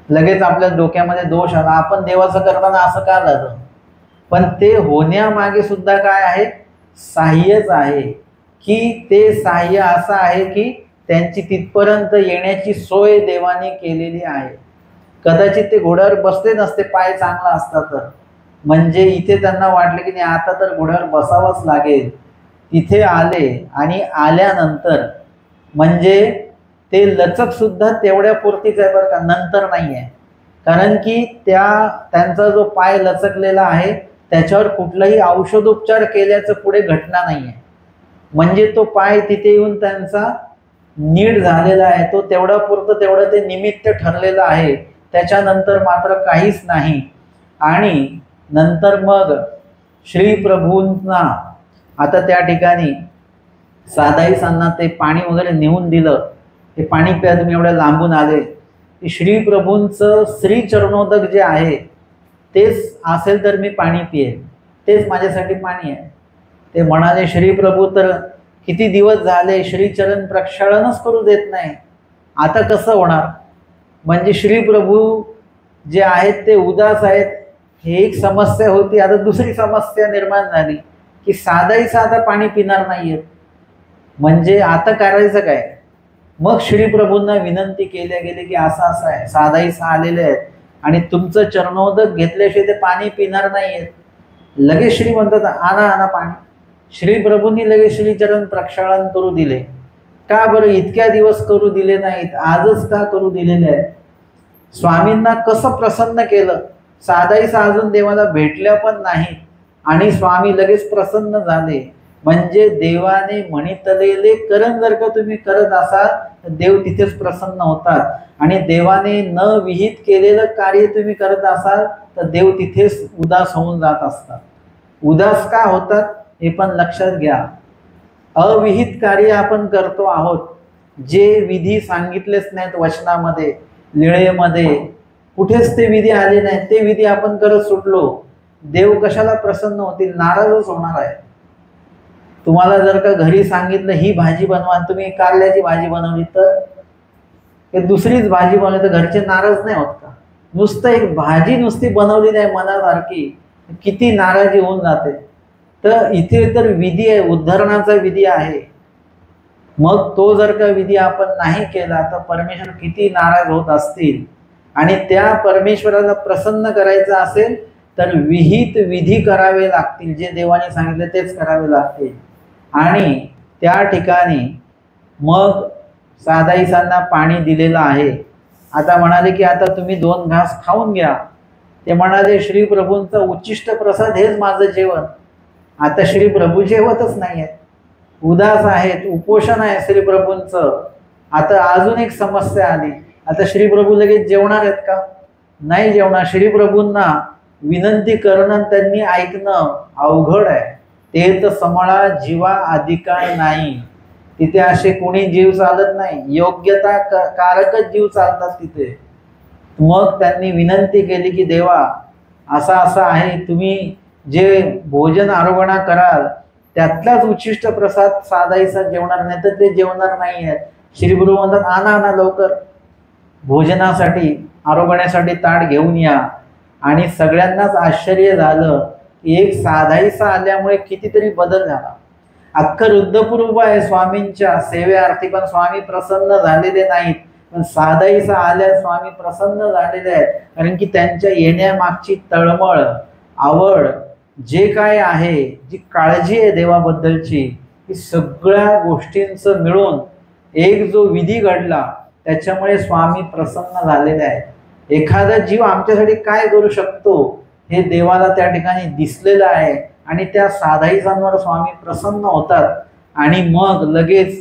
लगेच आपल्या डोक्यामध्ये दोष आला, आपण देवाचं करताना असं का झालं? पण ते होण्यामागे सुद्धा काय आहे? साह्यच आहे, की ते साह्य असं आहे की त्यांची तिथपर्यंत येण्याची सोय देवाने केलेली आहे. कदाचित ते घोड्यावर बसले नसते, पाय चांगला असता तर, म्हणजे इथे त्यांना वाटलं की नाही आता तर घोड्यावर बसावंच लागेल. तिथे आले आणि आल्यानंतर म्हणजे ते लचक सुद्धा तेवढ्या पुरतीच आहे बरं का, नंतर नाही आहे. कारण की त्यांचा जो पाय लचकलेला आहे त्याच्यावर कुठलाही औषधोपचार केल्याचं पुढे घटना नाही आहे. म्हणजे तो पाय तिथे येऊन त्यांचा नीट झालेला आहे, तो तेवढा पुरतं तेवढं ते निमित्त ठरलेलं आहे. त्याच्यानंतर मात्र काहीच नाही. आणि नंतर मग श्री प्रभूंना आता त्या ठिकाणी सादाईसांना ते पाणी वगैरे नेऊन दिलं. ते पाणी प्या, तुम्ही एवढ्या लांबून आले. श्री प्रभूंचं श्री चरणोदक जे आहे तेच असेल तर मी पाणी पिएन, तेच माझ्यासाठी पाणी आहे. ते म्हणाले श्री प्रभू तर किती दिवस झाले श्रीचरण प्रक्षाळनच करू देत नाही, आता कसं होणार. म्हणजे श्री प्रभू जे आहेत ते उदास आहेत, हे एक समस्या होती. आता दुसरी समस्या निर्माण झाली की साधाही साधा पाणी पिणार नाहीयेत, म्हणजे आता करायचं काय. मग श्री प्रभूंना विनंती केल्या गेली की असं असं आहे, साधाही आलेले आहेत आणि तुमचं चरणोदक घेतल्याशिवाय ते पाणी पिणार नाहीयेत. लगेच श्री म्हणतात आणा आणा पाणी. श्री प्रभूंनी लगेच श्रीचरण प्रक्षालन करू दिले. का बरं इतक्या दिवस करू दिले नाहीत, आजच का करू दिलेले आहेत. स्वामींना कसं प्रसन्न केलं. साधाईसा अजून देवाला भेटल्या पण नाही आणि स्वामी लगेच प्रसन्न झाले. म्हणजे देवाने म्हणितलेले करण जर का तुम्ही करत असाल तर देव तिथेच प्रसन्न होतात. आणि देवाने न विहित केलेलं कार्य तुम्ही करत असाल तर देव तिथेच उदास होऊन जात असतात. उदास का होतात हे पण लक्षात घ्या. अविहित कार्य आपण करतो आहोत, जे विधी सांगितलेच नाहीत वचनामध्ये, लीळेमध्ये कुठेच ते विधी आले नाहीत, ते विधी आपण करत सुटलो, देव कशाला प्रसन्न होतील, नाराजच होणार आहे. तुम्हाला जर का घरी सांगितलं ही भाजी बनवा, तुम्ही कारल्याची भाजी बनवली तर दुसरीच भाजी बनवली तर घरचे नाराज नाही होत का. नुसतं एक भाजी नुसती बनवली नाही मनासारखी, किती नाराजी होऊन जाते. तर इथे तर विधी आहे, उद्धरणाचा विधी आहे. मग तो जर का विधी आपण नाही केला तर परमेश्वर किती नाराज होत असतील. आणि त्या परमेश्वराला प्रसन्न करायचं असेल तर विहित विधी करावे लागतील, जे देवाने सांगितले तेच करावे लागतील. आणि त्या ठिकाणी मग साधाईसांना पाणी दिलेलं आहे. आता म्हणाले की आता तुम्ही 2 घास खाऊन घ्या. ते म्हणाले श्री प्रभूंचा उच्चिष्ट प्रसाद हेच माझं जेवण. आता श्री प्रभू जेवतच नाही आहेत, उदास आहेत, उपोषण आहे श्री प्रभूंचं. आता अजून एक समस्या आली. आता श्री प्रभू लगेच जेवणार आहेत का, नाही जेवणार. श्री प्रभूंना विनंती करणं त्यांनी ऐकणं अवघड आहे. ते तर समळा जीवा अधिकार नाही, तिथे असे कोणी जीव चालत नाही, योग्यता कारकच जीव चालतात तिथे. मग त्यांनी विनंती केली की देवा असा असा आहे, तुम्ही जे भोजन आरोगणा कराल त्यातलाच उच्चिष्ट प्रसाद साधाईसा जेवणार नाही तर ते जेवणार नाही आहेत. श्री गुरु म्हणतात आणा आणा लवकर भोजनासाठी आरोगण्यासाठी ताट घेऊन या. आणि सगळ्यांनाच आश्चर्य झालं की एक साधाईसा आल्यामुळे कितीतरी बदल झाला. अख्खं रुद्रपूर उभं आहे स्वामींच्या सेवेअर्थी, पण स्वामी प्रसन्न झालेले नाहीत. पण साधाईसा आल्या स्वामी प्रसन्न झालेले आहेत. कारण की त्यांच्या येण्यामागची तळमळ, आवड, जे काय आहे, जी काळजी आहे देवाबद्दलची, ही सगळ्या गोष्टींचं मिळून एक जो विधी घडला त्याच्यामुळे स्वामी प्रसन्न झालेले आहेत. एखादा जीव आमच्यासाठी काय करू शकतो हे देवाला त्या ठिकाणी दिसलेलं आहे. आणि त्या साधाईसांवर स्वामी प्रसन्न होतात. आणि मग लगेच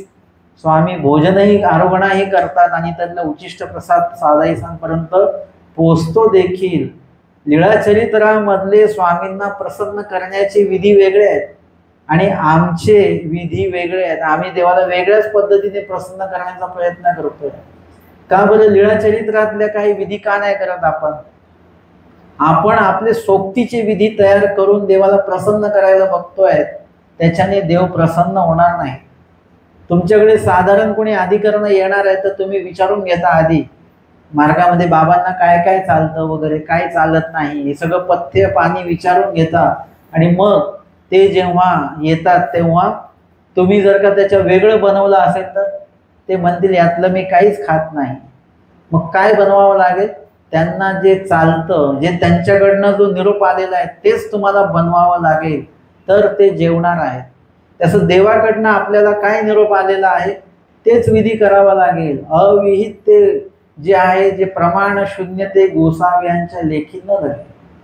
स्वामी भोजनही आरोगणाही करतात आणि त्यांना उच्चिष्ट प्रसाद साधाईसांपर्यंत पोचतो देखील. लीळाचरित्रामधले स्वामींना प्रसन्न करण्याचे विधी वेगळे आहेत आणि आमचे विधी वेगळे आहेत. आम्ही देवाला वेगळ्याच पद्धतीने प्रसन्न करण्याचा प्रयत्न करतोय. का बरं लीळाचरित्रातल्या काही विधी का नाही करत आपण. आपण आपले सोबतीचे विधी तयार करून देवाला प्रसन्न करायला बघतोय, त्याच्याने देव प्रसन्न होणार नाही. तुमच्याकडे साधारण कोणी अधिकरण येणार आहे तर तुम्ही विचारून घेता आधी मार्गामध्ये बाबांना काय काय चालतं वगैरे, काय चालत नाही, हे सगळं पथ्य पाणी विचारून घेता. आणि मग ते जेव्हा येतात तेव्हा तुम्ही जर का त्याच्या वेगळं बनवलं असेल तर ते म्हणतील यातलं मी काहीच खात नाही. मग काय बनवावं लागेल? त्यांना जे चालतं, जे त्यांच्याकडनं जो निरोप आलेला आहे तेच तुम्हाला बनवावं लागेल, तर ते जेवणार आहेत. तसं देवाकडनं आपल्याला काय निरोप आलेला आहे तेच विधी करावा लागेल. अविहित ते जे आहे, जे प्रमाण शून्य ते गोसाव्यांच्या लेखी न धरे.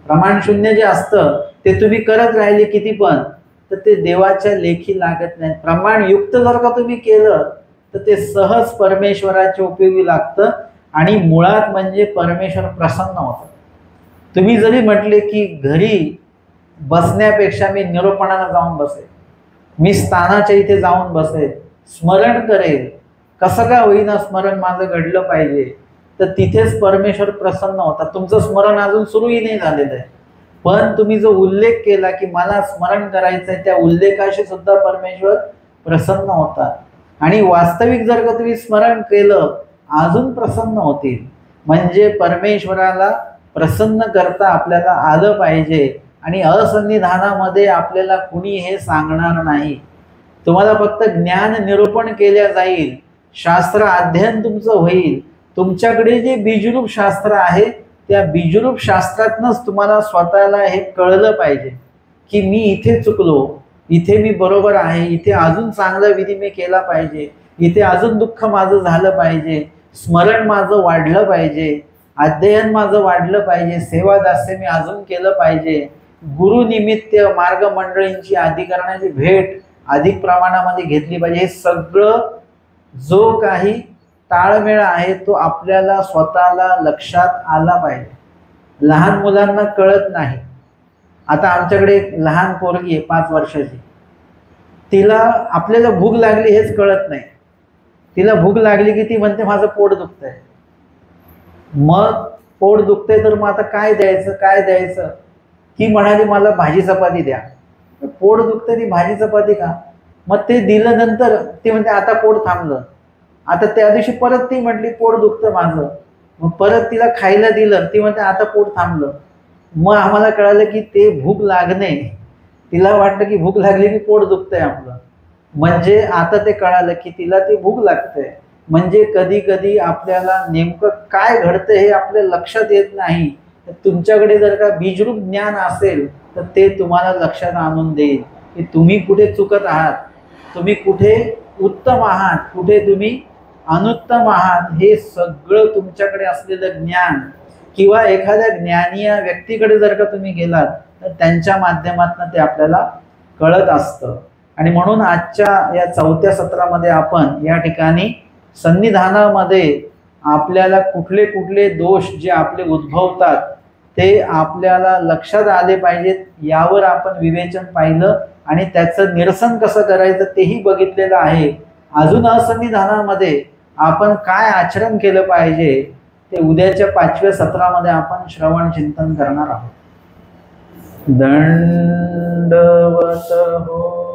प्रमाण शून्य जे असतं ते तुम्ही करत राहिले किती पण, तर ते देवाच्या लेखी लागत नाही. प्रमाणयुक्त जर का तुम्ही केलं तर ते सहज परमेश्वराच्या उपयोगी लागतं आणि मुळात म्हणजे परमेश्वर प्रसन्न होतात. तुम्ही जरी म्हटले की घरी बसण्यापेक्षा मी निरोपणाला जाऊन बसेल, मी स्थानाच्या इथे जाऊन बसेल, स्मरण करेल, कसं का होईना स्मरण माझं घडलं पाहिजे, तर तिथेच परमेश्वर प्रसन्न होतात. तुमचं स्मरण अजून सुरूही नाही झालेलं आहे, पण तुम्ही जो उल्लेख केला की मला स्मरण करायचंय, त्या उल्लेखाशी सुद्धा परमेश्वर प्रसन्न होतात. आणि वास्तविक जर का तुम्ही स्मरण केलं अजून प्रसन्न होतील. म्हणजे परमेश्वराला प्रसन्न करता आपल्याला आलं पाहिजे. आणि असन्निधानामध्ये आपल्याला कुणी हे सांगणार नाही. तुम्हाला फक्त ज्ञान निरूपण केल्या जाईल, शास्त्र अध्ययन तुमचं होईल. तुमच्याकडे जे बीजरूप शास्त्र आहे त्या बीजरूप शास्त्रातनंच तुम्हाला स्वतःला हे कळलं पाहिजे की मी इथे चुकलो, इथे मी बरोबर आहे, इथे अजून चांगला विधी मी केला पाहिजे, इथे अजून दुःख माझं झालं पाहिजे, स्मरण माझं वाढलं पाहिजे, अध्ययन माझं वाढलं पाहिजे, सेवा दास्य मी अजून केलं पाहिजे, गुरुनिमित्त मार्गमंडळींची अधिकरणाची भेट अधिक प्रमाणामध्ये घेतली पाहिजे. हे सगळं जो काही ताळमेळ आहे तो आपल्याला स्वतःला लक्षात आला पाहिजे. लहान मुलांना कळत नाही. आता आमच्याकडे एक लहान पोरगी आहे 5 वर्षाची, तिला आपल्याला भूक लागली हेच कळत नाही. तिला भूक लागली की ती म्हणते माझं पोट दुखतंय. मग पोट दुखतंय तर मग आता काय द्यायचं काय द्यायचं, ती म्हणाली मला भाजी चपाती द्या. पोट दुखतंय ती भाजी चपाती का? मग ते दिलं, नंतर ती म्हणते आता पोट थांबलं. आता त्या दिवशी परत ती म्हटली पोट दुखतं माझं, मग परत तिला खायला दिलं, ती म्हणते आता पोट थांबलं. मग आम्हाला कळालं की ते भूक लागणे, तिला वाटलं की भूक लागली की पोट दुखतंय आपलं. म्हणजे आता ते कळालं की तिला ती भूक लागते. म्हणजे कधी कधी आपल्याला नेमकं काय घडतं हे आपल्या लक्षात येत नाही. तर तुमच्याकडे जर का बीजरूप ज्ञान असेल तर ते तुम्हाला लक्षात आणून देईल की तुम्ही कुठे चुकत आहात, तुम्ही कुठे उत्तम आहात, कुठे तुम्ही अनुत्तम आहात. हे सगळं तुमच्याकडे असलेलं ज्ञान किंवा एखाद्या ज्ञानीय व्यक्तीकडे जर का तुम्ही गेलात तर त्यांच्या माध्यमातून ते आपल्याला कळत असतं. आणि म्हणून आजच्या या 4थ्या सत्रामध्ये आपण या ठिकाणी सन्निधानामध्ये आपल्याला कुठले कुठले दोष जे आपले उद्भवतात ते आपल्याला लक्षात आले पाहिजेत, यावर आपण विवेचन पाहिलं आणि त्याचं निरसन कसं करायचं तेही बघितलेलं आहे. अजून असन्निधानामध्ये आपण काय आचरण केलं पाहिजे ते उद्याच्या 5व्या सत्रामध्ये आपण श्रवण चिंतन करणार आहोत. दंडवत हो.